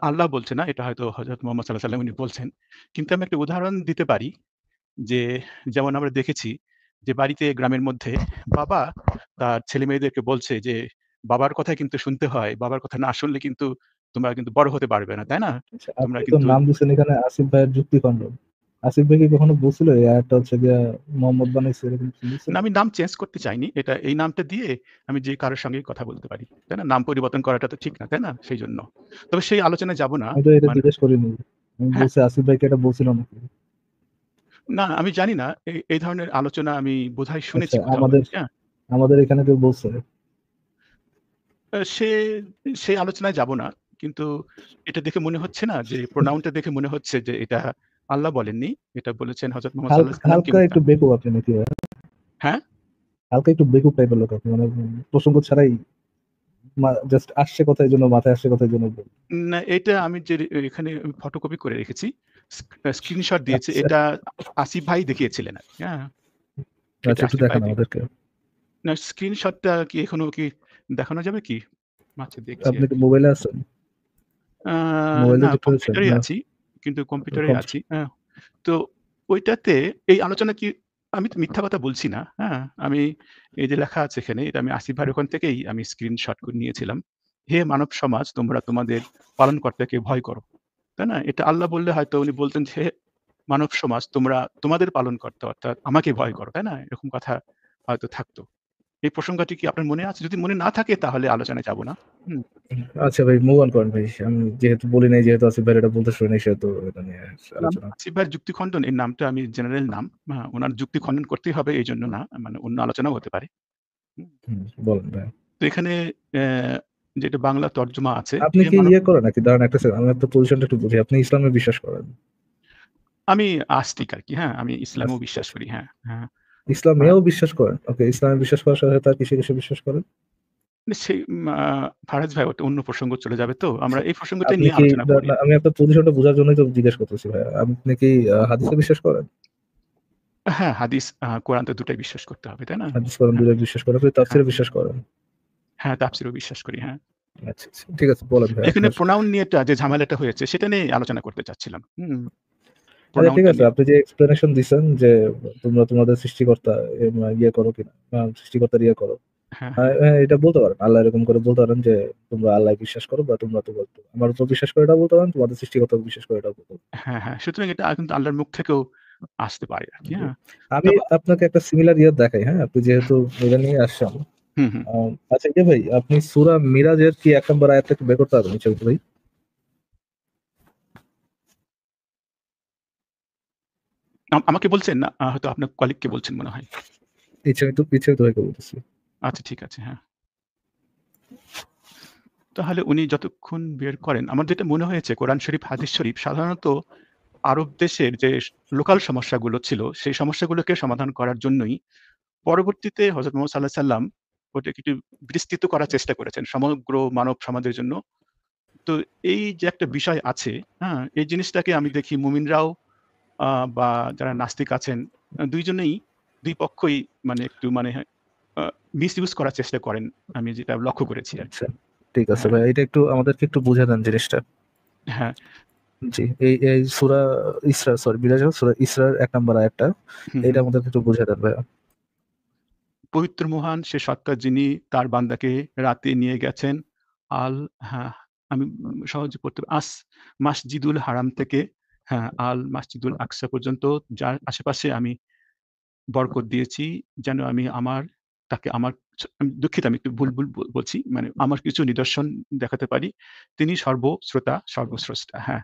আল্লাহ বলছে না, এটা হয়তো হযরত মুহাম্মদ সাল্লাল্লাহু আলাইহি সাল্লাম উনি বলছেন। কিন্তু আমি একটা উদাহরণ দিতে পারি যে, যেমন আমরা দেখেছি যে বাড়িতে গ্রামের মধ্যে বাবা তার ছেলেমেয়েদেরকে বলছে যে, "বাবার কথা কিন্তু শুনতে হয়। বাবার কথা না শুনলে কিন্তু তোমরা কিন্তু বড় হতে পারবে না, তাই না? আচ্ছা, তোমরা আপনি তো কিন্তু।" নাম দিচ্ছেন এখানে আসিফ ভাইয়ের যুক্তি খণ্ডন। আসিফ ভাই কি কখনো বলছিল এই আয়াতটা হচ্ছে গিয়া মোহাম্মদ বানাইছে, এরকম কিছু বলছিল? না, আমি নাম চেঞ্জ করতে চাইনি। এটা এই নামটা দিয়ে আমি যে কারো সঙ্গেই কথা বলতে পারি, তাই না? নাম পরিবর্তন করাটা তো ঠিক না, তাই না? সেইজন্য। তবে সেই আলোচনায় যাব না। আমি তো এটা মানে জিজ্ঞেস করিনি। আমি হ্যাঁ, বলছি আসিফ ভাইকে এটা বলছিল নাকি? না আমি জানি না। এই ধরনের আলোচনা আমি বোধহয় আচ্ছা, শুনেছি কোথাও আমাদের হ্যাঁ? আমাদের এখানে কেউ বলছে? আ সে সেই আলোচনায় যাব না। কিন্তু এটা দেখে মনে হচ্ছে না যে প্রোনাউনটা দেখে মনে হচ্ছে যে এটা আল্লাহ বলেননি। এটা বলেছেন হযরত মুহাম্মদ সাল্লাল্লাহু আলাইহি সাল্লামকে হালকা উনি একটু বেকুব আপনি নাকি ভাই? হ্যাঁ? হালকা একটু বেকুব টাইপের লোক আপনি, মানে প্রসঙ্গ ছাড়াই জাস্ট আসছে কথা এই জন্য, মাথায় আসছে কথা এই জন্য বলুন। না, এটা আমি যে এখানে ফটোকপি করে রেখেছি। স্ক্রিনশট দিয়েছি। আচ্ছা, এটা আসিফ ভাই দেখিয়েছিলেন আরকি, হ্যাঁ? এটা আচ্ছা, একটু আসিফ ভাই দেখান আমাদেরকে। না, স্ক্রিনশটটা কি এখনো কি দেখানো যাবে কি? আচ্ছা, দেখছি আপনি কি আরকি। মোবাইলে আছেন? আ মোবাইলে না, যুক্ত হয়েছেন কম্পিউটারেই না? আছি। কিন্তু কম্পিউটারেই কম আছি। হ্যাঁ? তো ওইটাতে এই আলোচনা কি আমি তো মিথ্যা কথা বলছি না। হ্যাঁ? আমি এই যে লেখা আছে এখানে, এটা আমি আসিফ ভাইয়ের ওখান থেকেই আমি স্ক্রিনশট করে নিয়েছিলাম। "হে মানব সমাজ, তোমরা তোমাদের পালনকর্তাকে ভয় করো।" তাই না? এটা আল্লাহ বললে হয়তো উনি বলতেন যে, "হে মানব সমাজ, তোমরা তোমাদের পালনকর্তা অর্থাৎ আমাকে ভয় করো।" তাই না? এরকম কথা হয়তো থাকতো। এই প্রসঙ্গটি কি আপনার মনে আছে? যদি মনে না থাকে তাহলে আলোচনায় যাব না। হুম। আচ্ছা ভাই, মুভ অন করেন ভাই। আমি যেহেতু বলি নাই, যেহেতু আসিফ ভাই এটা বলতে শুনি নাই, সেহেতু এটা নিয়ে আলোচনা। আসিফ ভাইয়ের যুক্তি খণ্ডন এই নামটা আমি জেনারেল নাম। উনার যুক্তি খণ্ডন করতেই হবে এইজন্য না। মানে অন্য আলোচনাও হতে পারে। হুম। বলেন ভাই। তো এখানে যেটা বাংলা তর্জমা আছে, আপনি হে কি মানব ইয়ে করেন নাকি? দাঁড়ান একটা সেকেন্ড, আমি আপনার পজিশনটা একটু বুঝি। আপনি ইসলামে বিশ্বাস করেন? আমি আস্তিক আরকি, হ্যাঁ? আমি ইসলামেও আচ্ছা, বিশ্বাস আচ্ছা। করি। হ্যাঁ, হ্যাঁ। আ ইসলামেও বিশ্বাস করেন? ওকে, ইসলামে বিশ্বাস করার সাথে সাথে আর কিসে কিসে বিশ্বাস করেন? সেই ফারাজ ভাই ওটা অন্য প্রসঙ্গ চলে যাবে তো। আমরা আচ্ছা, এই প্রসঙ্গটাই আপনি নিয়ে কি আলোচনা করি। আমি আপনার পজিশনটা বোঝার জন্যই তো জিজ্ঞেস করতেছি ভাইয়া। আপনি কি হাদিসে বিশ্বাস করেন? হ্যাঁ, হাদিস, কোরআন তো দুটাই বিশ্বাস করতে হবে, তাই না? হাদিস কোরআন হ্যাঁ, দুটোই বিশ্বাস করেন। আপনি হ্যাঁ, তাফসীরে বিশ্বাস করেন? হ্যাঁ, তাফসীরেও বিশ্বাস করি, হ্যাঁ। আচ্ছা, আচ্ছা। ঠিক আছে, বলেন ভাই এখানে আপনার। প্রোনাউন নিয়েটা যে ঝামেলাটা হয়েছে সেটা নিয়ে আলোচনা করতে চাচ্ছিলাম। হুম, আচ্ছা, ঠিক প্রোনাউনটা আছে। নিয়ে। আপনি যে এক্সপ্লেনেশন দিছেন যে তোমরা তোমাদের সৃষ্টিকর্তা ইয়ে করো কিনা, সৃষ্টিকর্তার ইয়ে করো। হ্যাঁ, হ্যাঁ, হ্যাঁ। হ্যাঁ, এটা বলতে পারেন। আল্লাহ এরকম করে বলতে পারেন যে তোমরা আল্লাহ বিশ্বাস করো, বা তোমরা আমার উপর বিশ্বাস করে এটাও বলতে পারেন, তোমাদের সৃষ্টিকর্তাকে বিশ্বাস করে এটাও বলতে পারেন। হ্যাঁ, হ্যাঁ। সুতরাং এটা কিন্তু আল্লাহর মুখ থেকেও আসতে পারে আরকি, জি। হ্যাঁ? আমি তবে আপনাকে একটা সিমিলার ইয়ে দেখাই, হ্যাঁ? আপনি যেহেতু এটা নিয়ে আসছেন। হুম, হুম। আচ্ছা, ইয়ে ভাই, আপনি সূরা মিরাজের কি ১ নম্বর আয়াতটা একটু বের করতে পারবেন ইচ্ছামত ভাই? আমাকে বলছেন না, হয়তো আপনার কলিগকে বলছেন মনে হয়। ইচ্ছামিত হয়ে বলতেছি। আচ্ছা, ঠিক আছে, হ্যাঁ। তাহলে উনি যতক্ষণ বের করেন, আমার যেটা মনে হয়েছে কোরআন শরীফ, হাদিস শরীফ সাধারণত আরব দেশের যে লোকাল সমস্যাগুলো ছিল, সেই সমস্যাগুলোকে সমাধান করার জন্যই পরবর্তীতে হযরত মুহাম্মদ সাঃ ওটাকে একটু বিস্তৃত করার চেষ্টা করেছেন সমগ্র মানব সমাজের জন্য। তো এই যে একটা বিষয় আছে, হ্যাঁ? এই জিনিসটাকে আমি দেখি মুমিনরাও আ বা যারা নাস্তিক আছেন, ২ জনেই ২ পক্ষই মানে একটু মানে আ মিসইউজ করার চেষ্টা করেন। আমি যেটা লক্ষ্য করেছি আরকি। আচ্ছা, ঠিক আছে হ্যাঁ, ভাই। এটা একটু আমাদেরকে একটু বুঝিয়ে দেন জিনিসটা। হ্যাঁ। জি, এই সূরা ইসরা, সরি মিরাজ না, সূরা ইসরার ১ নম্বর আয়াতটা, হুম, এটা হুম। আমাদেরকে একটু বুঝিয়ে দেন ভাইয়া। পবিত্র মহান সে সত্তা যিনি তার বান্দাকে রাতে নিয়ে গেছেন হ্যাঁ, আমি সহজে পড়তে মাসজিদুল হারাম থেকে হ্যাঁ, মাসজিদুল আকসা পর্যন্ত যার আশেপাশে আমি বরকত দিয়েছি যেন আমি তাকে আমার আমি দুঃখিত, আমি একটু ভুল বলছি। মানে আমার কিছু নিদর্শন দেখাতে পারি। তিনি সর্বশ্রোতা, সর্বস্রষ্টা। হ্যাঁ,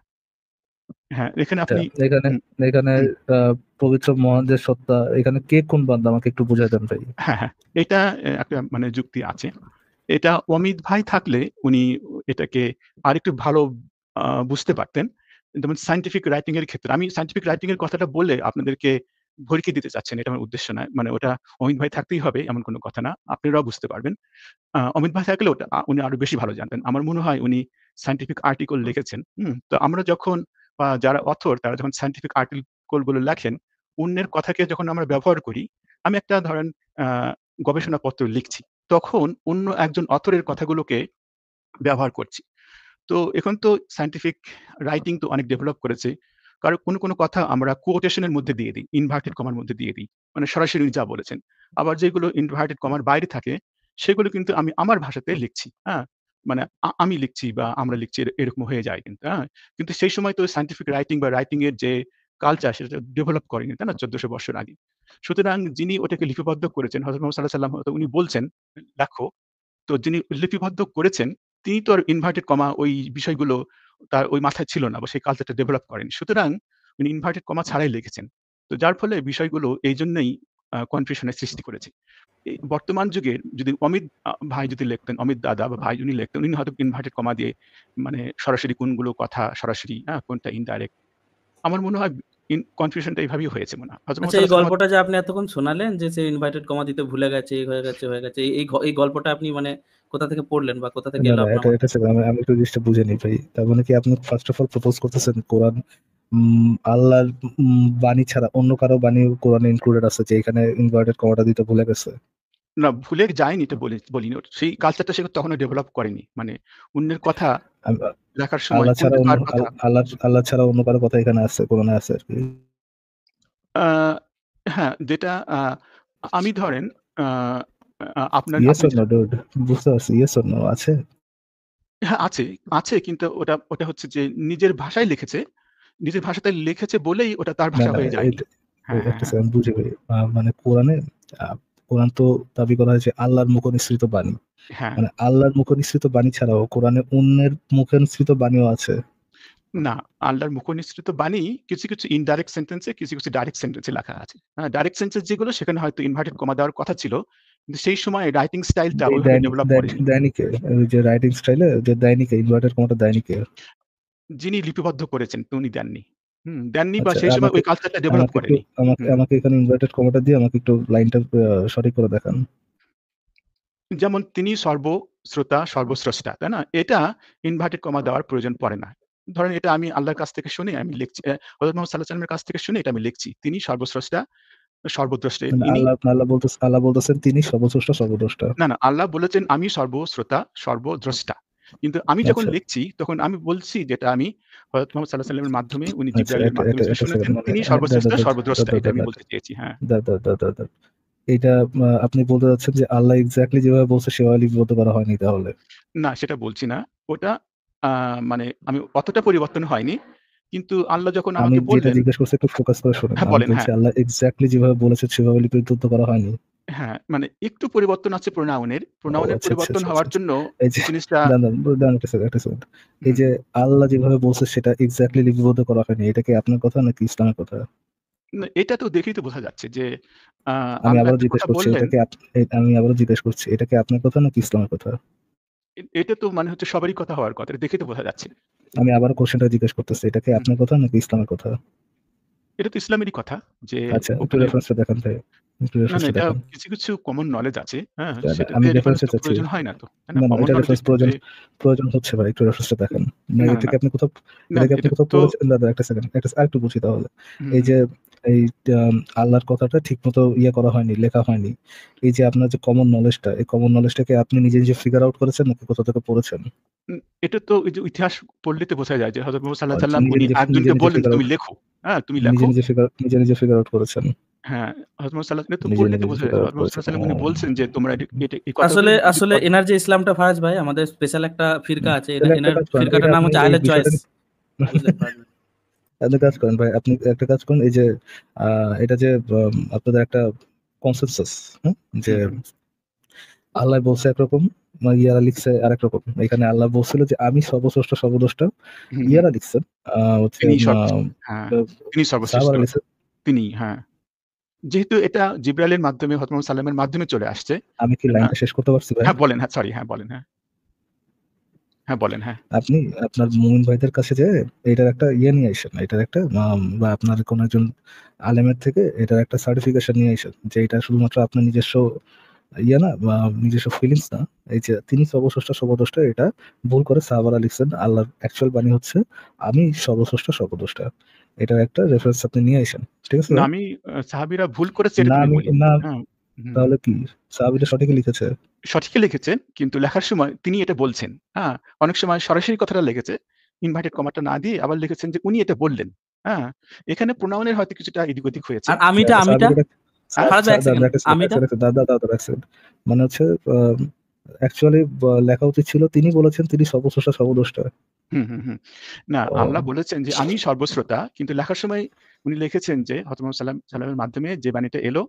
হ্যাঁ, এখানে আচ্ছা, আপনি এখানে হুম, এখানে হুম। পবিত্র মহান যে সত্তা, এখানে কে কোন বান্দা আমাকে একটু বুঝায় দেন ভাই। হ্যাঁ, হ্যাঁ। এটা একটা মানে যুক্তি আছে। এটা অমিত ভাই থাকলে উনি এটাকে আরেকটু ভালো বুঝতে পারতেন। যেমন সায়েন্টিফিক রাইটিং এর ক্ষেত্রে আমি সায়েন্টিফিক রাইটিং এর কথাটা বলে আপনাদেরকে ভড়কিয়ে দিতে চাচ্ছি না, এটা আমার উদ্দেশ্য নয়। মানে ওটা অমিত ভাই থাকতেই হবে এমন কোনো কথা না। আপনারাও বুঝতে পারবেন। অমিত ভাই থাকলে ওটা উনি আরো বেশি ভালো জানতেন। আমার মনে হয় উনি সায়েন্টিফিক আর্টিকেল লিখেছেন। তো আমরা যখন যারা অথর তারা যখন সায়েন্টিফিক আর্টিকেল গুলো লেখেন, অন্যের কথাকে যখন আমরা ব্যবহার করি, আমি একটা ধরেন আ গবেষণাপত্র লিখছি। তখন অন্য একজন অথরের কথাগুলোকে ব্যবহার করছি। তো এখন তো সায়েন্টিফিক রাইটিং তো অনেক ডেভেলপ করেছে। কারণ কোনো কথা আমরা কোটেশন এর মধ্যে দিয়ে দিই, ইনভার্টেড কমার মধ্যে দিয়ে দিই। মানে সরাসরি উনি যা বলেছেন। আবার যেগুলো ইনভার্টেড কমার বাইরে থাকে, সেগুলো কিন্তু আমি আমার ভাষাতে লিখছি। হ্যাঁ? মানে আমি লিখছি বা আমরা লিখছি এরকম হয়ে যায় কিন্তু, হ্যাঁ? কিন্তু সেই সময় তো সায়েন্টিফিক রাইটিং বা রাইটিং এর যে কালচার সেটা ডেভেলপ করেনি, তাই না? ১৪০০ বছর আগে। সুতরাং যিনি ওটাকে লিপিবদ্ধ করেছেন হযরত মুহাম্মদ সাঃ হয়তো উনি বলছেন, লেখো। তো যিনি লিপিবদ্ধ করেছেন, তিনি তো আর ইনভার্টেড কমা ওই বিষয়গুলো তার ওই মাথায় ছিল না বা সেই কালচারটা ডেভেলপ করেনি। সুতরাং উনি ইনভার্টেড কমা ছাড়াই লিখেছেন। তো যার ফলে বিষয়গুলো এইজন্যই কনফিউশন এর সৃষ্টি করেছে। এই বর্তমান যুগের যদি অমিত ভাই যদি লিখতেন, অমিত দাদা বা ভাই উনি লিখতেন, উনি হয়তো ইনভার্টেড কমা দিয়ে মানে সরাসরি কোনগুলো কথা সরাসরি, কোনটা ইনডাইরেক্ট। আমার মনে হয় কনফিউশনটা এভাবেই হয়েছে মনে হয়। হযরত মুহাম্মদ আচ্ছা, এই সাঃ গল্পটা যে আপনি এতক্ষণ শোনালেন যে সে ইনভাইটেড কমা দিতে ভুলে গেছে, এই হয়ে গেছে, হয়ে গেছে। এই গল্পটা আপনি মানে কোথা থেকে পড়লেন বা কোথা থেকে না, এলো না, আপনার এটা মাথায়? এটা ছিল আমি একটু জিনিসটা বুঝে নিই ভাই। তার মানে কি আপনি ফার্স্ট অফ অল প্রপোজ করতেছেন কোরআন আল্লাহর বাণী ছাড়া অন্য কারো বাণী কোরআনে ইনক্লুডেড আছে যে এখানে ইনভার্টেড কমাটা দিতে ভুলে গেছে? না ভুলে যায়নি এটা বলিনি। সেই কালচারটা সে তখনও ডেভেলপ করেনি। মানে অন্যের কথা আম- লেখার সময় আল্লাহ ছাড়া অন্য কার কথা আল্লাহ ছাড়া অন্য কারো কথা এখানে আছে, কোরআনে আছে আর কি। আ হ্যাঁ, যেটা আমি ধরেন আ আ আপনার ইয়েস আপনি অর নো ডুড, বুঝতে পারছি, ইয়েস অর নো আছে। হ্যাঁ, আছে কিন্তু ওটা হচ্ছে যে নিজের ভাষায় লিখেছে। নিজের ভাষাতে লিখেছে বলেই ওটা তার না, ভাষা না, হয়ে যায়নি। হ্যাঁ, হ্যাঁ, একটা হ্যাঁ। সেকেন্ড বুঝে ভাই। মানে কোরআনে কোরআন তো দাবি করা হয়েছে আল্লাহর মুখ নিঃসৃত বাণী। হ্যাঁ, মানে আল্লাহর মুখ নিঃসৃত বাণী ছাড়াও কোরআনে অন্যের মুখে নিঃসৃত বাণীও আছে। না আল্লাহর মুখনিসৃত বাণী কিছু ইনডাইরেক্ট সেন্টেন্সে কিছু ডাইরেক্ট সেন্টেন্সে লেখা আছে। ডাইরেক্ট সেন্টেন্স যেগুলো সেখানে হয়তো ইনভার্টেড কমা দেওয়ার কথা ছিল। কিন্তু সেই সময় রাইটিং স্টাইলটা এই ওইভাবে ডেভেলপ করেনি। দেয়নিকে, ওই যে রাইটিং স্টাইলে যে দেয়নিকে ইনভার্টেড কমাটা দেয়নিকে। যিনি লিপিবদ্ধ করেছেন উনি দেননি। দেননি বা আচ্ছা, সেই সময় আমাকে ওই কালচারটা ডেভেলপ আমাকে একটু করেনি। আমাকে হুম। আমাকে এখানে ইনভার্টেড কমাটা দিয়ে আমাকে একটু লাইনটা সঠিক করে দেখান। যেমন তিনি সর্বশ্রোতা, সর্বস্রষ্টা, তাই না? এটা ইনভার্টেড কমা দেওয়ার প্রয়োজন পড়ে না। ধরেন এটা আমি আল্লাহর কাছ থেকে শুনে আমি লিখছি। হযরত মুহাম্মদ সাঃ এর কাছ থেকে শুনে এটা আমি লিখছি। তিনি সর্বস্রষ্টা, সর্বদ্রষ্টা মানে ইনি আল্লাহ বলতেছেন তিনি সর্বশ্রেষ্ঠ সর্বদ্রষ্টা। না, আল্লাহ বলেছেন আমি সর্বশ্রোতা, সর্বদ্রষ্টা। কিন্তু আমি যখন আচ্ছা, লিখছি তখন আমি বলছি যেটা আমি হযরত মুহাম্মদ সাঃ এর মাধ্যমে উনি আচ্ছা, জিবরাইলের একটা মাধ্যমে একটা যেটা একটা শুনেছেন সেকেন্ড মানে তিনি দা দা সর্বশ্রেষ্ঠ, দা সর্বদ্রষ্টা দা এটা দা আমি দা বলতে চেয়েছি। হ্যাঁ। দা দা দা দা দা এটা আপনি বলতে চাচ্ছেন যে আল্লাহ এক্স্যাক্টলি যেভাবে বলছে সেভাবে লিপিবদ্ধ করা হয়নি তাহলে? না সেটা বলছি না। ওটা আ মানে আমি অতটা পরিবর্তন হয়নি। কিন্তু আল্লাহ যখন আমি আমাকে যেটা বললেন জিজ্ঞেস করছি একটু ফোকাস করে শোনেন। হ্যাঁ, আমি বলেন বলছি হ্যাঁ, আল্লাহ এক্স্যাক্টলি যেভাবে বলেছেন সেভাবে লিপিবদ্ধ করা হয়নি। হ্যাঁ, মানে একটু পরিবর্তন আছে প্রোনাউনের। ও প্রোনাউনের আচ্ছা, আচ্ছা, পরিবর্তন আচ্ছা, আচ্ছা, হওয়ার আচ্ছা। জন্য এই যে জিনিসটা দাঁড়ান একটা সেকেন্ড, একটা সেকেন্ড। এই হুম, যে আল্লাহ যেভাবে বলছে সেটা এক্স্যাক্টলি লিপিবদ্ধ করা হয়নি। এটা কি আপনার কথা নাকি ইসলামের কথা? না এটা তো দেখেই তো বোঝা যাচ্ছে যে আ আমি আল্লাহ আবারও একটা জিজ্ঞেস কথা করছি বললেন, এটা কি আমি আবারও জিজ্ঞেস করছি এটা কি আপনার কথা নাকি ইসলামের কথা? এটা তো মানে হচ্ছে সবারই কথা হওয়ার কথা। এটা দেখেই তো বোঝা যাচ্ছে। আমি আবারও কোশ্চেনটা জিজ্ঞেস করতেছি এটা কি হুম, আপনার কথা নাকি ইসলামের কথা? এটা তো ইসলামেরই কথা যে আচ্ছা, একটু ওখানে রেফারেন্সটা দেখান ভাই। একটু না রেফারেন্সটা এটা দেখান। কিছু কমন নলেজ আছে। হ্যাঁ? দাদা, সেটাতে আমি রেফারেন্স রেফারেন্সটা তো চাচ্ছি। প্রয়োজন হয় না তো। তাই না? না, কমন এটা নলেজের রেফারেন্স ক্ষেত্রে প্রয়োজন হচ্ছে ভাই। একটু রেফারেন্সটা দেখান। না, না, এটা না, কি আপনি কোথাও না এটা তো পড়েছেন? দাদা একটা সেকেন্ড। আরেকটু বুঝি তাহলে। হুম, এই হুম। যে এই আল্লাহর কথাটা ঠিকমতো করা হয়নি, লেখা হয়নি। এই যে আপনার যে কমন নলেজটা, এই কমন নলেজটাকে আপনি নিজে ফিগার আউট করেছেন নাকি কোথাও থেকে পড়েছেন? এটা তো এই যে ইতিহাস পড়লে তো বোঝা যায় যে হযরত মুহাম্মদ সাঃ আচ্ছা, উনি একজনকে বললেন যে ফিগার তুমি আউট লেখো। হ্যাঁ? তুমি লেখো। নিজে ফিগার আউট করেছেন। হ্যাঁ, হযরত মুহাম্মদ এটা তো পড়লে তো বোঝা যায়। ফিগার আউট হযরত মুহাম্মদ করেছেন। উনি বলছেন যে তোমরা এটা এই কথাগুলো আসলে লিখে আসলে এনার যে ইসলামটা ফারাজ ভাই, আমাদের স্পেশাল একটা ফিরকা আছে। তাহলে একটা এনার কাজ করেন। এটা ফিরকাটার নাম আপনি হচ্ছে এই আহলে বিষয়টা চয়েস। বুঝলেন ফারাজ ভাই? একটা কাজ করেন ভাই। আপনি একটা কাজ করুন এই যে এটা যে আপনাদের একটা কনসেনসাস, যে হুম, হুম, আল্লাহ বলছে একরকম, ইয়ারা লিখছে আরেক রকম। এখানে আল্লাহ বলছিল যে আমি সর্বশ্রেষ্ঠ সর্বদ্রষ্টা। হুম, হুম। ইয়ারা লিখছেন হচ্ছে তিনিই সর্বশ্রেষ্ঠ। হ্যাঁ, তিনি সর্বশ্রেষ্ঠ। সাহাবারা লিখছে তিনিই হ্যাঁ। যেহেতু এটা জিব্রাইলের মাধ্যমে হযরত মুহাম্মদ সাল্লাল্লাহু আলাইহি ওয়াসাল্লামের মাধ্যমে চলে আসছে। আমি কি লাইনটা শেষ করতে পারছি ভাই? হ্যাঁ, বলেন। হ্যাঁ, সরি। হ্যাঁ, বলেন। হ্যাঁ। হ্যাঁ, বলেন। হ্যাঁ। আপনি আপনার মুমিন ভাইদের কাছে যেয়ে এটার একটা ইয়ে নিয়ে আইসেন। এটার একটা বা আপনার কোনো একজন আলেমের থেকে এটার একটা সার্টিফিকেশন নিয়ে আইসেন। যে এটা শুধুমাত্র আপনার নিজস্ব ইয়ে না বা নিজস্ব ফিলিংস না। এই যে তিনি সর্বস্রষ্টা সর্বদ্রষ্টা এটা ভুল করে সাহাবারা লিখছেন। আল্লাহর অ্যাকচুয়াল বাণী হচ্ছে আমি সর্বস্রষ্টা সর্বদ্রষ্টা। এটার একটা রেফারেন্স আপনি নিয়ে আইসেন। ঠিক আছে না, ভাই? আমি সাহাবীরা ভুল করেছে এটা না তো আমি আমি বলিনি। না হ্যাঁ। হুম। তাহলে কি? সাহাবীরা সঠিকই লিখেছে। সঠিকই লিখেছেন, কিন্তু লেখার সময় তিনি এটা বলছেন। হ্যাঁ? অনেক সময় সরাসরি কথাটা লিখেছে। ইনভার্টেড কমাটা না দিয়ে আবার লিখেছেন যে উনি এটা বললেন। হ্যাঁ? এখানে প্রোনাউন এর হয়তো কিছুটা এদিক ওদিক হয়েছে। আর আমিটা সাহাবীরা হ্যাঁ? ফারাজ ভাই এক সেকেন্ড, আমিটা এক সেকেন্ড। মানে হচ্ছে অ্যাকচুয়ালি লেখা উচিত ছিল তিনি বলেছেন তিনি সর্বস্রষ্টা সর্বদ্রষ্টা। হুম। না, ও আল্লাহ বলেছেন যে আমি সর্বশ্রোতা, কিন্তু লেখার সময় উনি লিখেছেন যে হযরত মুহাম্মদ সাল্লামের মাধ্যমে যে বাণীটা এলো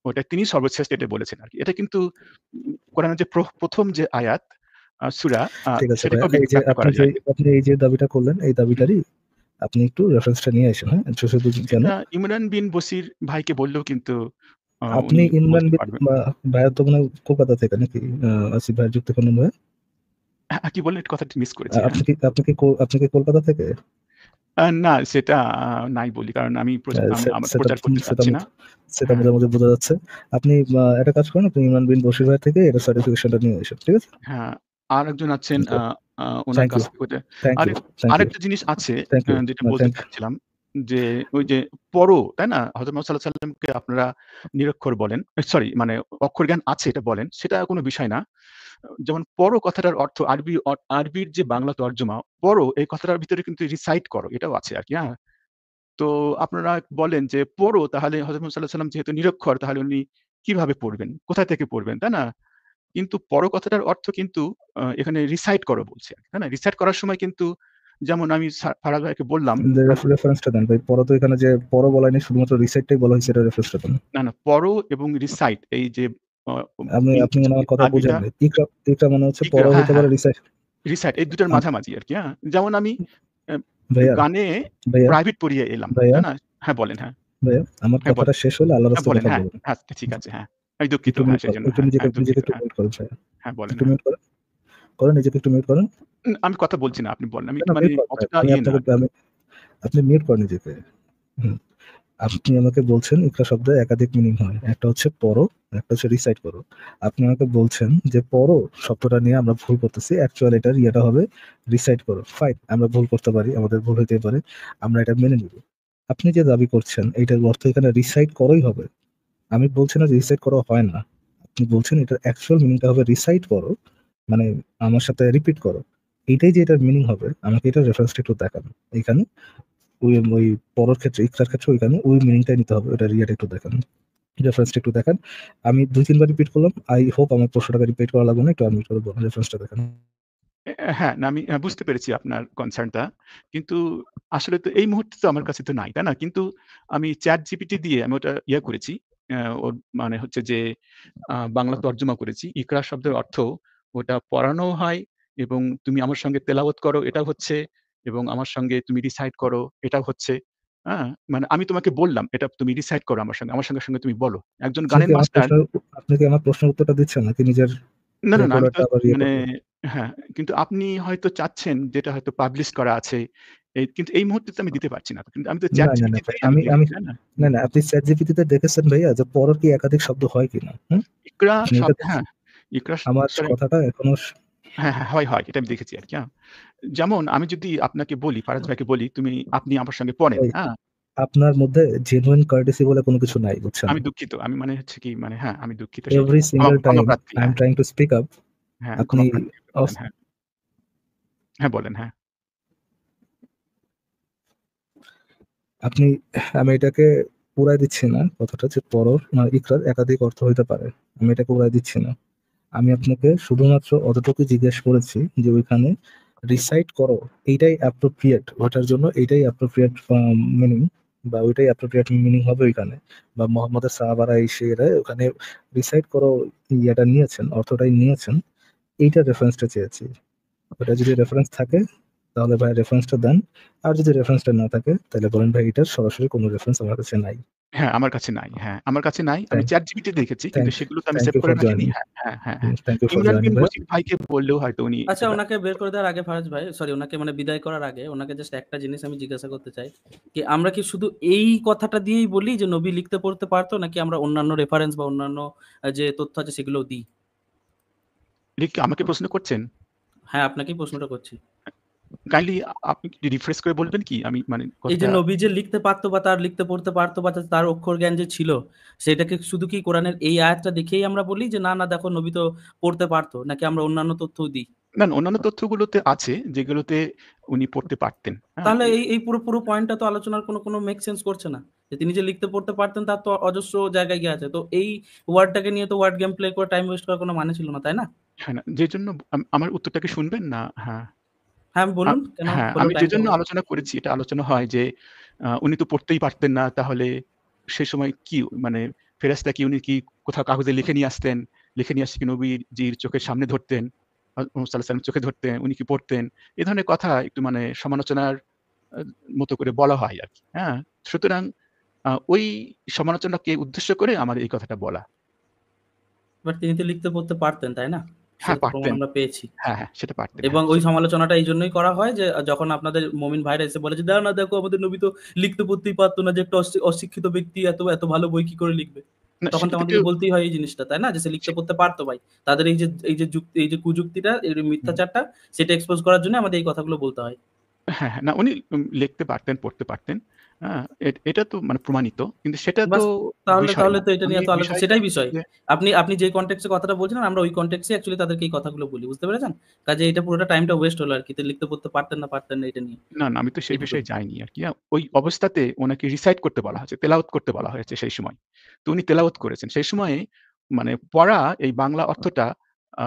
ওটা তিনি সর্বশ্রেষ্ঠ এটা বলেছেন আরকি। এটা কিন্তু কোরআনের যে প্রথম যে আয়াত সূরা ঠিক আছে ভাইয়া। সেটাকেও এই যে ব্যাখ্যা করা যায়। আপনি এই যে দাবিটা করলেন এই হুম। দাবিটারই আপনি একটু রেফারেন্সটা নিয়ে আসেন, হ্যাঁ? শুধু যেন এটা ইমরান বিন বসির ভাইকে বললেও কিন্তু আপনি উনি ইমরান বলতে বিন পারবেন। ভাইয়া তো মনে হয় কলকাতা থেকে নাকি? আসিফ ভাইয়ের যুক্ত করলেন ভাইয়া? কি বললেন? একটু কথাটা মিস করেছি। হ্যাঁ। আপনি কি কলকাতা থেকে? না, সেটা নাই বলি। কারণ আমি আমার সেটা প্রচার করতে সেটা চাচ্ছি না। সেটা হ্যাঁ। মোটামুটি বোঝা যাচ্ছে। আপনি একটা কাজ করেন, আপনি ইমরান বিন বশির ভাই থেকে এটা সার্টিফিকেশনটা নিয়ে আসেন। ঠিক আছে? হ্যাঁ, আরেকজন আছেন উনার থ্যাংক কাছ ইউ, থেকে ওইটা থ্যাংক ইউ, আরেক থ্যাংক ইউ, আরেকটা জিনিস আছে থ্যাংক ইউ, যেটা বলতে থ্যাংক চাচ্ছিলাম যে ওই যে পরও, তাই না? হযরত মুহাম্মদ সাল্লাল্লাহু আলাইহি ওয়াসাল্লামকে আপনারা নিরক্ষর বলেন। সরি, মানে অক্ষর জ্ঞান আছে এটা বলেন। সেটা কোনো বিষয় না। যেমন পরও কথাটার অর্থ আরবির যে বাংলা তর্জমা, পরও এই কথাটার ভিতরে কিন্তু রিসাইট করো এটাও আছে আরকি, হ্যাঁ? তো আপনারা বলেন যে পড়ো, তাহলে হযরত মুহাম্মদ সাল্লাল্লাহু আলাইহি ওয়াসাল্লাম যেহেতু নিরক্ষর তাহলে উনি কিভাবে পড়বেন? কোথা থেকে পড়বেন, তাই না? কিন্তু পড়ো কথাটার অর্থ কিন্তু এখানে রিসাইট করো বলছে, তাই না? রিসাইট করার সময় কিন্তু যেমন আমি ফারাজ ভাইকে বললাম রেফারেন্সটা দেন ভাই। পড়ো তো এখানে যে পড়ো বলা হয়নি, শুধুমাত্র রিসাইটটাই বলা হয়েছে, এটা রেফারেন্সটা দেন। না, পড়ো এবং রিসাইট এই যে আ আপনি মনে হয় আমার কথা আরবিটা বুঝেননি। ইকরা মানে হচ্ছে ইকরা, পড়ো হ্যাঁ, হইতে পারে রিসাইট। রিসাইট এই দুটার মাঝামাঝি আরকি, হ্যাঁ? যেমন আমি অ্যা ভাইয়া, গানে ভাইয়া, প্রাইভেট পড়িয়ে এলাম, ভাইয়া, তাই না? হ্যাঁ, বলেন। হ্যাঁ, ভাইয়া, আমার হ্যাঁ, কথাটা বলেন। শেষ হলে আল্লাহর হ্যাঁ, রাস্তায় বলেন। কথা হ্যাঁ, বলবেন। আচ্ছা ঠিক আছে। হ্যাঁ, আমি দুঃখিত। একটু হ্যাঁ, মিউট করেন, সেজন্য। একটু হ্যাঁ, নিজেকে দুঃখিত। একটু হ্যাঁ, মিউট করেন ভাইয়া। হ্যাঁ, বলেন। একটু হ্যাঁ। মিউট করেন। নিজেকে একটু মিউট করেন। আমি কথা বলছি না, আপনি বলেন। আমি না, মানে মিউট করেন ভাই। অতটা ইয়ে না আরকি। আপনি মিউট করেন নিজেকে। হুম। আপনি আমাকে বলছেন ইকরা শব্দের একাধিক মিনিং হয়। একটা হচ্ছে পড়ো, একটা হচ্ছে রিসাইট করো। আপনি আমাকে বলছেন যে পড়ো শব্দটা নিয়ে আমরা ভুল করতেছি। অ্যাকচুয়ালি এটার ইয়েটা হবে রিসাইট করো। ফাইন, আমরা ভুল করতে পারি, আমাদের ভুল হইতেই পারে। আমরা এটা মেনে নিব। আপনি যে দাবি করছেন এইটার অর্থ এখানে রিসাইট করোই হবে। আমি বলছি না যে রিসাইট করা হয় না। আপনি বলছেন এটার অ্যাকচুয়াল মিনিংটা হবে রিসাইট করো। মানে আমার সাথে রিপিট করো। এইটাই যে এটার মিনিং হবে, আমাকে এটার রেফারেন্সটা একটু দেখান। এখানে ওই পড়ার ক্ষেত্রে, ইকরার ক্ষেত্রে ওইখানে ওই মিনিংটাই নিতে হবে। ওটার ইয়েটা একটু দেখান। রেফারেন্সটা একটু দেখান। আমি ২-৩ বার রিপিট করলাম। আই হোপ আমার প্রশ্নটাকে রিপিট করা লাগবে না। একটু আনমিউট করে বলুন, রেফারেন্সটা দেখান। হ্যাঁ, না আমি বুঝতে পেরেছি আপনার কনসার্নটা। কিন্তু আসলে তো এই মুহূর্তে তো আমার কাছে তো নাই, তাই না? কিন্তু আমি ChatGPT দিয়ে আমি ওটা করেছি। ওর মানে হচ্ছে যে বাংলা তর্জমা করেছি। ইকরা শব্দের অর্থ ওটা পড়ানোও হয় এবং তুমি আমার সঙ্গে তেলাওয়াত করো এটাও হচ্ছে এবং আমার সঙ্গে তুমি রিসাইট করো এটাও হচ্ছে। হ্যাঁ? মানে আমি তোমাকে বললাম এটা তুমি রিসাইট করো আমার সঙ্গে। আমার সঙ্গে তুমি বলো। একজন গানের মাস্টার আপনি কি আমার প্রশ্নের উত্তরটা দিচ্ছেন নাকি নিজের না, আমি তো প্রোডাক্টটা আবার মানে করবেন? হ্যাঁ, কিন্তু আপনি হয়তো চাচ্ছেন যেটা হয়তো পাবলিশ করা আছে। কিন্তু এই মুহূর্তে তো আমি দিতে পারছি না। কিন্তু আমি তো না, ChatGPT ভাই। তেই আমি দিয়ে আমি দিচ্ছি, তাই না? না, আপনি ChatGPT তে দেখেছেন ভাইয়া যে পড়ার কি একাধিক শব্দ হয় কিনা? হুম? ইকরা আপনি এটা শব্দ হ্যাঁ, ইকরা আমার সরি কথাটা এখনো হ্যাঁ, হয়। এটা আমি দেখেছি আরকি, হ্যাঁ। যেমন আমি যদি আপনাকে বলি, ফারাজ ভাইকে বলি, আপনি আমার সঙ্গে পড়েন, ভাই, হ্যাঁ? আপনার মধ্যে জেনুইন কার্টেসি বলে কোনো কিছু নাই, বুঝছেন? আমি দুঃখিত। আমি মানে হচ্ছে কি মানে হ্যাঁ, আমি দুঃখিত সেই এভরি জন্য। সিঙ্গল টাইম ক্ষমাপ্রার্থী। আই এম হ্যাঁ, ট্রাইং টু স্পিক আপ। হ্যাঁ, আপনি ক্ষমাপ্রার্থী অফ বলেন, হ্যাঁ। হ্যাঁ, বলেন, হ্যাঁ। আপনি আমি এটাকে উড়ায় দিচ্ছি না। কথাটা যে পরর ইকরার একাধিক অর্থ হইতে পারে। আমি এটাকে উড়ায় দিচ্ছি না। আমি আপনাকে শুধুমাত্র অতটুকুই জিজ্ঞেস করেছি যে ওইখানে রিসাইট করো এইটাই অ্যাপ্রোপ্রিয়েট, ওটার জন্য এইটাই অ্যাপ্রোপ্রিয়েট মিনিং বা ওইটাই অ্যাপ্রোপ্রিয়েট মিনিং হবে ওইখানে, বা মোহাম্মদের সাহাবারা এসে এরা ওখানে রিসাইট করো ইয়েটা নিয়েছেন, অর্থটাই নিয়েছেন। এইটার রেফারেন্সটা চেয়েছি। ওটা যদি রেফারেন্স থাকে তাহলে ভাই রেফারেন্সটা দেন। আর যদি রেফারেন্সটা না থাকে তাহলে বলেন ভাই এটার সরাসরি কোনো রেফারেন্স আমার কাছে নাই। হ্যাঁ, আমার কাছে নাই। হ্যাঁ, আমার কাছে নাই। আমি থ্যাংক ChatGPT তে দেখেছি কিন্তু থ্যাংক সেগুলো তো আমি থ্যাংক সেভ ইউ করে ফর রাখিনি। জয়েনিং। হ্যাঁ। Thank you for Imran joining বিন ভাই। বশির ভাইকে বললেও হয়তো উনি আচ্ছা, সেটা ওনাকে বের করে দেওয়ার আগে ফারাজ ভাই, সরি, ওনাকে মানে বিদায় করার আগে ওনাকে জাস্ট একটা জিনিস আমি জিজ্ঞাসা করতে চাই কি, আমরা কি শুধু এই কথাটা দিয়েই বলি যে নবী লিখতে পড়তে পারতো, নাকি আমরা অন্যান্য রেফারেন্স বা অন্যান্য যে তথ্য আছে সেগুলোও দিই? এটা কি আমাকে প্রশ্ন করছেন? হ্যাঁ, আপনাকেই প্রশ্নটা করছি। কাইন্ডলি আপনি কি রিফ্রেশ করে বলবেন কি? আমি মানে এই যে কথাটা নবী যে লিখতে পারতো বা তার লিখতে পড়তে পারতো বা তার অক্ষর জ্ঞান যে ছিল, সেটাকে শুধু কি কোরআনের এই আয়াতটা দেখেই আমরা বলি যে না, না দেখো নবী তো পড়তে পারতো, নাকি আমরা অন্যান্য তথ্যও দিই? না, অন্যান্য তথ্যগুলোতে আছে যেগুলোতে উনি পড়তে পারতেন। হ্যাঁ? তাহলে এই পুরো পয়েন্টটা তো আলোচনার কোনো মেক সেন্স করছে না। যে তিনি যে লিখতে পড়তে পারতেন তার তো অজস্র জায়গায় গিয়ে আছে। তো এই ওয়ার্ডটাকে নিয়ে তো ওয়ার্ড গেম প্লে করে টাইম ওয়েস্ট করার কোনো মানে ছিল না, তাই না? হ্যাঁ, না যেজন্য আমার উত্তরটা কি শুনবেন না? হ্যাঁ। হ্যাঁ, আ বলুন কেন হ্যাঁ, হলো আমি টাইমটা যেজন্য ওয়েস্ট? আলোচনা করেছি এটা আলোচনা হয় যে উনি তো পড়তেই পারতেন না। তাহলে সে সময় কি মানে ফেরেশতা কি উনি কি কোথাও কাগজে লিখে নিয়ে আসতেন? লিখে নিয়ে আসে কি নবীজির চোখের সামনে ধরতেন? মুহাম্মদ সাল্লাল্লাহু আলাইহি ওয়াসাল্লাম চোখে ধরতেন, উনি কি পড়তেন? এ ধরনের কথা একটু মানে সমালোচনার আ মতো করে বলা হয় আরকি। হ্যাঁ? সুতরাং ওই সমালোচনাকে উদ্দেশ্য করে আমার এই কথাটা বলা। বাট তিনি তো লিখতে পড়তে পারতেন, তাই না? হ্যাঁ, সেটা তো প্রমাণ পারতেন। আমরা পেয়েছি। হ্যাঁ, সেটা পারতেন। এবং হ্যাঁ, ওই সেটা সমালোচনাটা এইজন্যই করা হয় যে যখন আপনাদের মুমিন ভাইরা এসে বলে যে, "দাও না দেখো আমাদের নবী তো লিখতে পড়তেই পারত না, যে একটা অশিক্ষিত ব্যক্তি এত ভালো বই কি করে লিখবে?" না তখন তো সেটা তো একটু আমাদেরকে বলতেই হয় এই জিনিসটা, তাই না? যে সে লিখতে পড়তে পারত ভাই। তাদের এই যে কুযুক্তিটা, এই হুম। মিথ্যাচারটা, সেটা এক্সপোজ করার জন্য আমাদের এই কথাগুলো বলতে হয়। হ্যাঁ। না উনি লিখতে পারতেন, পড়তে পারতেন। হ্যাঁ? এটা তো মানে প্রমাণিত। কিন্তু সেটা তো বাস, তাহলে বিষয় তাহলে না। তো এটা আমি নিয়ে তো বিষয়টা সেটাই হচ্ছে বিষয়। যে আপনি যে কনটেক্সট এ কথাটা বলছিলেন, আমরা ওই কনটেক্সট এ অ্যাকচুয়ালি তাদেরকে এই কথাগুলো বলি। বুঝতে পেরেছেন? কাজেই এটা পুরোটা টাইমটা ওয়েস্ট হলো আরকি। তো লিখতে পড়তে পারতেন না এটা নিয়ে। না, আমি তো সেই এইটুকুই। বিষয়ে যাইনি আরকি। ওই অবস্থাতে উনাকে রিসাইট করতে বলা হয়েছে, তেলাওয়াত করতে বলা হয়েছে সেই সময়। তো উনি তেলাওয়াত করেছেন। সেই সময়ে মানে পড়া এই বাংলা অর্থটা আ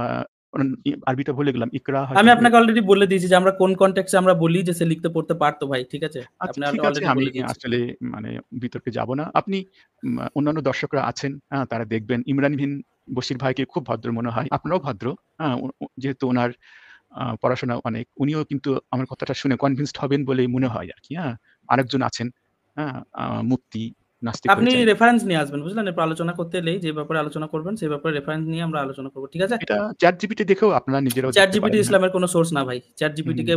আরবিটা ভুলে গেলাম। ইকরা হয়তো আমি হবে। আপনাকে অলরেডি বলে দিয়েছি যে আমরা কোন কনটেক্সট এ আমরা বলি যে সে লিখতে পড়তে পারত ভাই। ঠিক আছে? আচ্ছা আপনি ঠিক আছে। অলরেডি আমি বলে দিয়েছি। আসলে মানে বিতর্কে যাব না। আপনি অন্যান্য দর্শকরা আছেন, তারা দেখবেন ইমরান বিন বশির ভাইকে খুব ভদ্র মনে হয়। আপনারাও ভদ্র। যেহেতু উনার পড়াশোনা অনেক। উনিও কিন্তু আমার কথাটা শুনে কনভিন্সড হবেন বলেই মনে হয় আরকি। আরেকজন আছেন, হ্যাঁ? মুফতি, নাস্তিক আপনি হয়েছেন। রেফারেন্স নিয়ে আসবেন, বুঝলেন? এরপর আলোচনা করতে এলেই যে ব্যাপারে আলোচনা করবেন সেই ব্যাপারে রেফারেন্স নিয়ে আমরা আলোচনা করব। ঠিক আছে? এটা ChatGPT দেখেও আপনারা নিজেরাও দেখতে ChatGPT পারেন। হ্যাঁ? ইসলামের কোনো সোর্স না ভাই। হুম। ChatGPT কে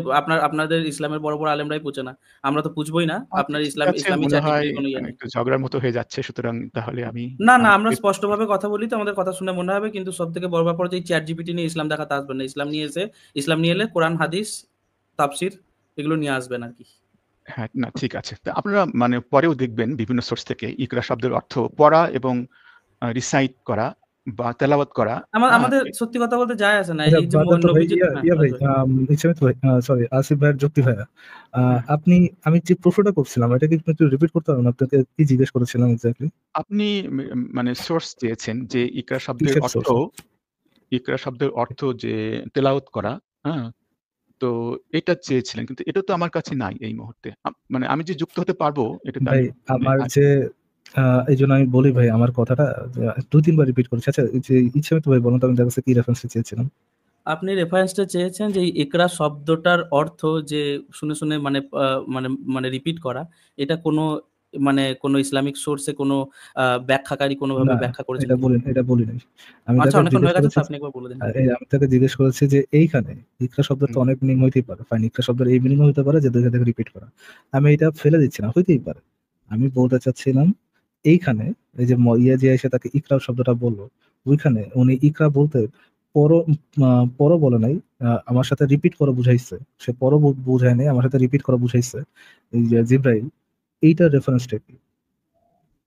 আপনাদের ইসলামের বড় আলেমরাই পুছে না। আমরা তো পুছবই না। আচ্ছা আপনার ঠিক আছে। ইসলামী মনে ChatGPT হয় র কোনো ইয়ে নেই। একটু ঝগড়ার মতো হয়ে যাচ্ছে। সুতরাং তাহলে আমি না, না, আমার আমরা স্পষ্টভাবে কথা বলি তো আমাদের কথা শুনে মনে হবে, কিন্তু সবথেকে বড় ব্যাপার হচ্ছে এই ChatGPT নিয়ে ইসলাম দেখাতে আসবেন না। ইসলাম নিয়ে এলে কোরআন, হাদিস, তাফসীর এগুলো নিয়ে আসবেন আরকি। হ্যাঁ, না ঠিক আছে। তো আপনারা মানে পরেও দেখবেন বিভিন্ন সোর্স থেকে ইকরা শব্দের অর্থ পড়া এবং রিসাইট করা বা তেলাওয়াত করা। হ্যাঁ? আমাদের সত্যি কথা বলতে যায় আসে না। আচ্ছা এই যে ব্রাদার তো ভাই নবীজি, হ্যাঁ, ইয়া ফারাজ ভাই ভাই। ইসলামিত ভাই সরি আসিফ ভাইয়ের যুক্তি ভাইয়া। হ্যাঁ। আপনি আমি যে প্রশ্নটা করছিলাম এটা কি একটু রিপিট করতে পারবেন? আপনাকে কি জিজ্ঞেস করেছিলাম এক্সাক্টলি? আপনি মানে সোর্স চেয়েছেন যে কিসের সোর্স? ইকরা শব্দের অর্থ যে তেলাওয়াত করা, হ্যাঁ? তো এটা চেয়েছিলেন। কিন্তু এটা তো আমার কাছে নাই এই মুহূর্তে। মানে আমি যে যুক্ত হতে পারবো এটাতে ভাই আমি মানে আমার যে এইজন্য আমি বলি ভাই আমার কথাটা ২-৩ বার রিপিট করেছি। আচ্ছা এই যে ইচ্ছামিত ভাই বলুন তো আমি তার কাছে কি রেফারেন্স চেয়েছিলাম? আপনি রেফারেন্সটা চেয়েছেন যে এই ইকরা শব্দটার অর্থ যে শুনে মানে মানে মানে রিপিট করা, এটা কোনো ইসলামিক সোর্সে কোনো ব্যাখ্যাকারী কোনোভাবে না, ব্যাখ্যা করেছেন কিনা? এটা বলি নাই। আমি আচ্ছা, তাকে অনেকক্ষণ জিজ্ঞেস হয়ে গেছে করেছি তো আপনি একবার বলে দিন। আমি তাকে জিজ্ঞেস করেছি যে এইখানে ইকরা শব্দের তো হুম, অনেক মিনিং হইতেই পারে। ফাইন ইকরা শব্দের এই মিনিং হইতে পারে যে দেখে রিপিট করা। আমি এটা ফেলে দিচ্ছি না, হইতেই পারে। আমি বলতে চাচ্ছিলাম এইখানে এই যে ইয়া যে এসে তাকে ইকরা শব্দটা বলল, ওইখানে উনি ইকরা বলতে পর পর বলে নাই। আমার সাথে রিপিট করা বুঝাইছে। সে পর বুঝায় নাই, আমার সাথে রিপিট করা বুঝাইছে। এই যে জিব্রাইল এইটার রেফারেন্সটা কি?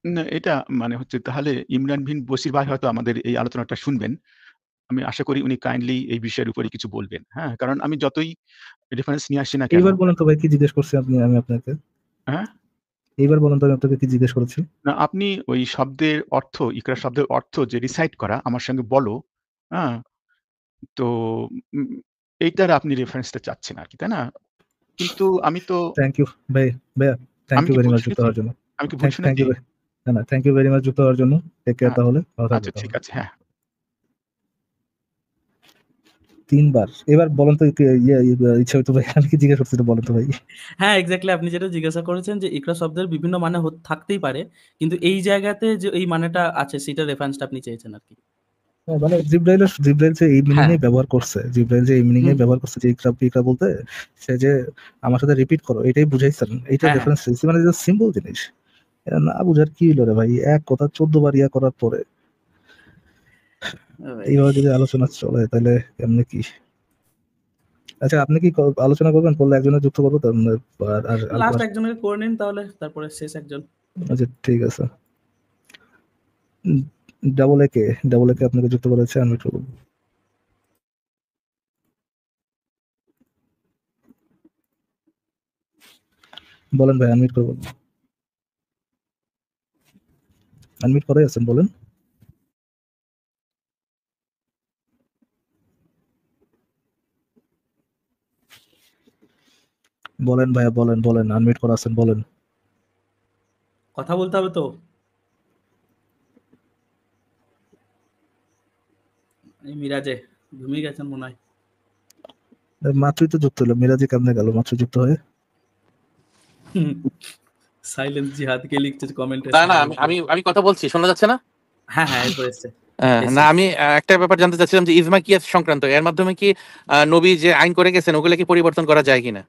না এটা মানে হচ্ছে তাহলে ইমরান বিন বশির ভাই হয়তো আমাদের এই আলোচনাটা শুনবেন। আমি আশা করি উনি কাইন্ডলি এই বিষয়ের উপরে কিছু বলবেন। হ্যাঁ? কারণ আমি যতই রেফারেন্স নিয়ে আসি না কেন। এইবার বলেন তো ভাই কি জিজ্ঞেস করছি আমি আপনাকে? হ্যাঁ? এইবার বলেন তো আমি আপনাকে কি জিজ্ঞেস করেছি? না আপনি ওই শব্দের অর্থ, ইকরা শব্দের অর্থ যে রিসাইট করা আমার সঙ্গে বলো, হ্যাঁ? তো উম এইটার আপনি রেফারেন্সটা চাচ্ছেন আরকি, তাই না? কিন্তু আমি তো থ্যাংক ইউ ভাই, ভাইয়া থ্যাংক আমি ইউ কি ভেরি ভুল মাচ যুক্ত শুনেছি? হওয়ার জন্য। আমি কি ভুল থ্যাংক শুনেছি? ইউ ভাই। না, থ্যাংক ইউ ভেরি মাচ যুক্ত হওয়ার জন্য। টেক কেয়ার আচ্ছা, তাহলে। ভালো থাকবেন আচ্ছা ঠিক তাহলে। আছে। হ্যাঁ। 3 বার। এবার বলেন তো ইচ্ছা হইতো ভাই, আমি কি জিজ্ঞেস করছি এটা বলেন তো ভাই। হ্যাঁ এক্স্যাক্টলি, আপনি যেটা জিজ্ঞাসা করেছেন যে ইকরা শব্দের বিভিন্ন মানে থাকতেই পারে, কিন্তু এই জায়গাতে যে এই মানেটা আছে সেটা রেফারেন্সটা আপনি চেয়েছেন আর কি। হ্যাঁ, মানে জিব্রাইল যে এই মিনিং হ্যাঁ। এ ব্যবহার করছে, জিব্রাইল যে এই মিনিং এ হুম। ব্যবহার করছে যে ইকরা বলতে, সে যে আমার সাথে রিপিট করো এটাই বুঝাইছেন, এইটা হ্যাঁ, রেফারেন্স দিয়েছি, মানে সিম্পল জিনিস। এটা না বুঝার কি হলো রে ভাই, এক কথা 14 বার ইয়া করার পরে ভাই। এইভাবে যদি আলোচনা চলে তাহলে এমনি কি। আচ্ছা, আপনি কি আলোচনা করবেন, করলে একজনের যুক্ত করবো তো লাস্ট একজনের করে নিন তাহলে, তারপরে শেষ একজন। আচ্ছা ঠিক আছে। ডাবল এ কে আপনাকে যুক্ত করেছে, আমি একটু বলবো। বলেন ভাই, আনমিট করে বলুন। আনমিট করে আছেন, বলেন। বলেন ভাইয়া, বলেন আনমিট করা আছেন, বলেন। কথা বলতে হবে তো। এই মিরাজে ঘুমিয়ে গেছেন মনে হয়। মাত্রই তো যুক্ত হলো, মিরাজি কেমনে গেল মাত্র যুক্ত হয়ে? সাইলেন্স জিহাদ কে লিখছে কমেন্টে। না না আমি কথা বলছি, শোনা যাচ্ছে না? হ্যাঁ হ্যাঁ এরপর এসছে। না আমি একটা ব্যাপার জানতে চাচ্ছিলাম যে ইজমা কিয়াস সংক্রান্ত, এর মাধ্যমে কি নবী যে আইন করে গেছেন ওগুলো কি পরিবর্তন করা যায় কিনা?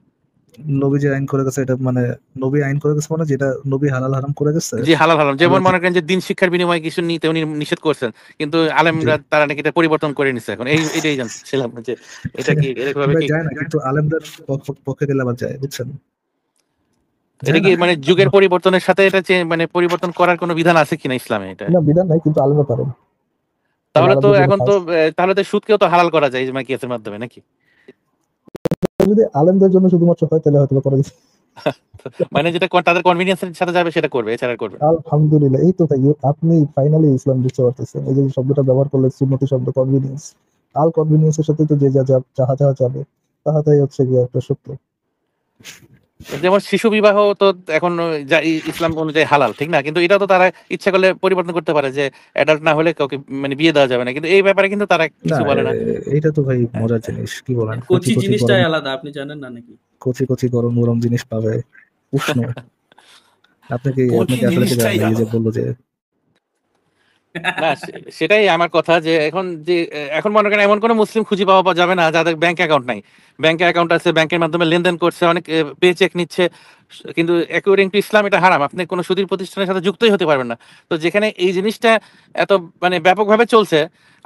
নবী যে আইন করে গেছে, এটা মানে নবী আইন করে গেছে মানে যেটা নবী হালাল হারাম করে গেছে। জি হালাল হারাম, যেমন মনে করেন যে দিন শিক্ষার বিনিময়ে কিছু নিতে উনি নিষেধ করছেন, কিন্তু আলেমরা তারা নাকি এটা পরিবর্তন করে নিছে এখন, এটাই জানছিলাম যে এটা কি এরকম ভাবে কি যায় না, কিন্তু আলেমদের পক্ষে গেলে আবার যায়, বুঝছেন? এটা কি মানে যুগের পরিবর্তনের সাথে এটা মানে পরিবর্তন করার কোনো বিধান আছে কিনা ইসলামে? এটা না, বিধান নাই, কিন্তু আলেমরা পারেন। তাহলে তো এখন তো তাহলে তো সুদকেও তো হালাল করা যায় ইজমা কিয়াসের মাধ্যমে নাকি? যদি আলেমদের জন্য শুধুমাত্র হয় তাহলে হয়তো করা যায়। মানে যেটা তাদের কনভিনিয়েন্সের সাথে যাবে সেটা করবে, এছাড়া করবে। আলহামদুলিল্লাহ, এই তো ভাই, আপনি ফাইনালি ইসলাম বুঝতে পারতেছেন। এই যে শব্দটা ব্যবহার করলে, সুন্নতি শব্দ কনভিনিয়েন্স, আল কনভিনিয়েন্সের সাথে তো যে যাহা যাবে তাহাই হচ্ছে গিয়ে একটা সত্য। যেমন শিশু বিবাহ তো এখন ইসলাম অনুযায়ী হালাল, ঠিক না? কিন্তু এটা তো তারা ইচ্ছা করলে পরিবর্তন করতে পারে যে অ্যাডাল্ট না হলে কাউকে মানে বিয়ে দেওয়া যাবে না, কিন্তু এই ব্যাপারে কিন্তু তারা কিছু বলে না। এটা তো ভাই মজার জিনিস, কি বলেন? কোচি জিনিসটাই আলাদা, আপনি জানেন না নাকি? কচি গরম জিনিস পাবে, উষ্ণ। আপনাকে আসলে যে বললো যে না সেটাই আমার কথা, যে এখন মনে করেন এমন কোনো মুসলিম খুঁজে পাওয়া যাবে না যাদের ব্যাংক অ্যাকাউন্ট নাই। ব্যাংক অ্যাকাউন্ট আছে, ব্যাংকের মাধ্যমে লেনদেন করছে, অনেক পে চেক নিচ্ছে, কিন্তু অ্যাকর্ডিং টু ইসলাম এটা হারাম, আপনি কোনো সুদীর প্রতিষ্ঠানের সাথে যুক্তই হতে পারবেন না। তো যেখানে এই জিনিসটা এত মানে ব্যাপকভাবে চলছে,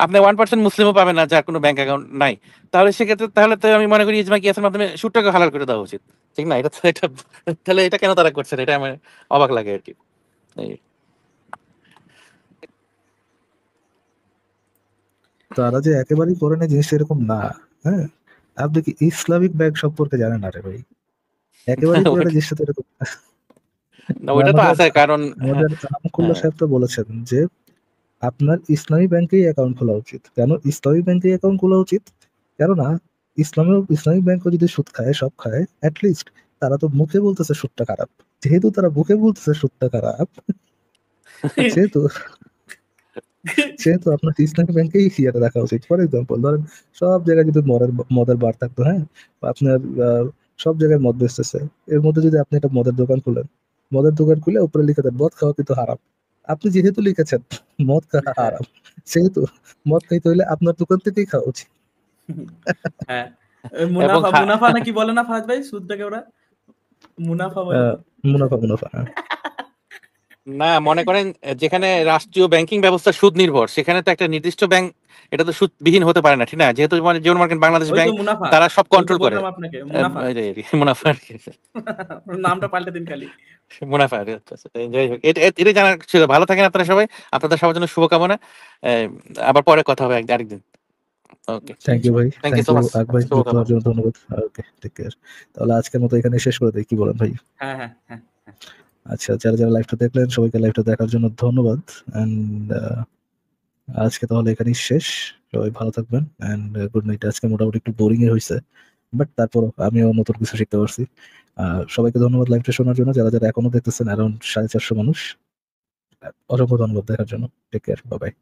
আপনি 1% মুসলিমও পাবেন না যার কোনো ব্যাংক অ্যাকাউন্ট নাই। তাহলে সেক্ষেত্রে তাহলে তো আমি মনে করি ইজমা কিয়াসের মাধ্যমে সুদটাকে হালাল করে দেওয়া উচিত, ঠিক না? এটা তাহলে এটা কেন তারা করছে, এটা আমার অবাক লাগে আর কি। তারা যে একেবারেই করে না জিনিসটা এরকম না। হ্যাঁ, আপনি কি ইসলামিক ব্যাংক সম্পর্কে জানেন? আরে ভাই, একেবারেই করে না জিনিসটা তো এরকম না, ওইটা তো আছে, কারণ আমাদের আমকুল্লাহ সাহেব তো বলেছেন যে আপনার ইসলামী ব্যাংকেই অ্যাকাউন্ট খোলা উচিত। কেন ইসলামী ব্যাংকে অ্যাকাউন্ট খোলা উচিত? কেননা ইসলামী ব্যাংকও যদি সুদ খায়, সব খায়, অ্যাটলিস্ট তারা তো মুখে বলতেছে সুদটা খারাপ। যেহেতু তারা মুখে বলতেছে সুদটা খারাপ, সেহেতু আপনার ইসলামী ব্যাংকেই ইয়েটা রাখা উচিত। ফর এক্সাম্পল ধরেন, সব জায়গায় যদি মদের বার থাকতো, হ্যাঁ, আপনার সব জায়গায় মদ বেচতেছে, এর মধ্যে যদি আপনি একটা মদের দোকান খুলে উপরে লিখে দেন মদ খাওয়া কিন্তু হারাম। আপনি যেহেতু লিখেছেন মদ খাওয়া হারাম, সেহেতু মদ খাইতে হইলে আপনার দোকান থেকেই খাওয়া উচিত। হ্যাঁ, মুনাফা নাকি বলে না ফারাজ ভাই, সুদটাকে ওরা মুনাফা বলে। মুনাফা। না মনে করেন যেখানে রাষ্ট্রীয় ব্যাংকিং ব্যবস্থা সুদ নির্ভর, সেখানে তো একটা নির্দিষ্ট ব্যাংক এটা তো সুদবিহীন হতে পারে না, ঠিক না? যেহেতু যেমন মনে করেন বাংলাদেশ ব্যাংক, তারা সব কন্ট্রোল করে। মুনাফা নামটা পাল্টে দিন খালি, মুনাফা। যাই হোক, এটা জানার ছিল। ভালো থাকেন আপনারা সবাই, আপনাদের সবার জন্য শুভকামনা। আবার পরে কথা হবে আরেকদিন। ওকে, থ্যাংক ইউ ভাই, থ্যাংক ইউ সো মাচ, ভাই জন্য ধন্যবাদ। ওকে, টেক কেয়ার। তাহলে আজকের মতো এখানে শেষ করে দেই, কি বলেন ভাই? হ্যাঁ। আচ্ছা, যারা লাইভটা দেখলেন সবাইকে লাইভটা দেখার জন্য ধন্যবাদ। এন্ড আজকে তাহলে এখানেই শেষ। সবাই ভালো থাকবেন এন্ড গুড নাইট। আজকে মোটামুটি একটু বোরিং হয়েছে, বাট তারপর আমিও নতুন কিছু শিখতে পারছি। সবাইকে ধন্যবাদ লাইভটা শোনার জন্য। যারা এখনো দেখতেছেন, অ্যারাউন্ড 450 মানুষ, অসংখ্য ধন্যবাদ দেখার জন্য। Take care, bye by.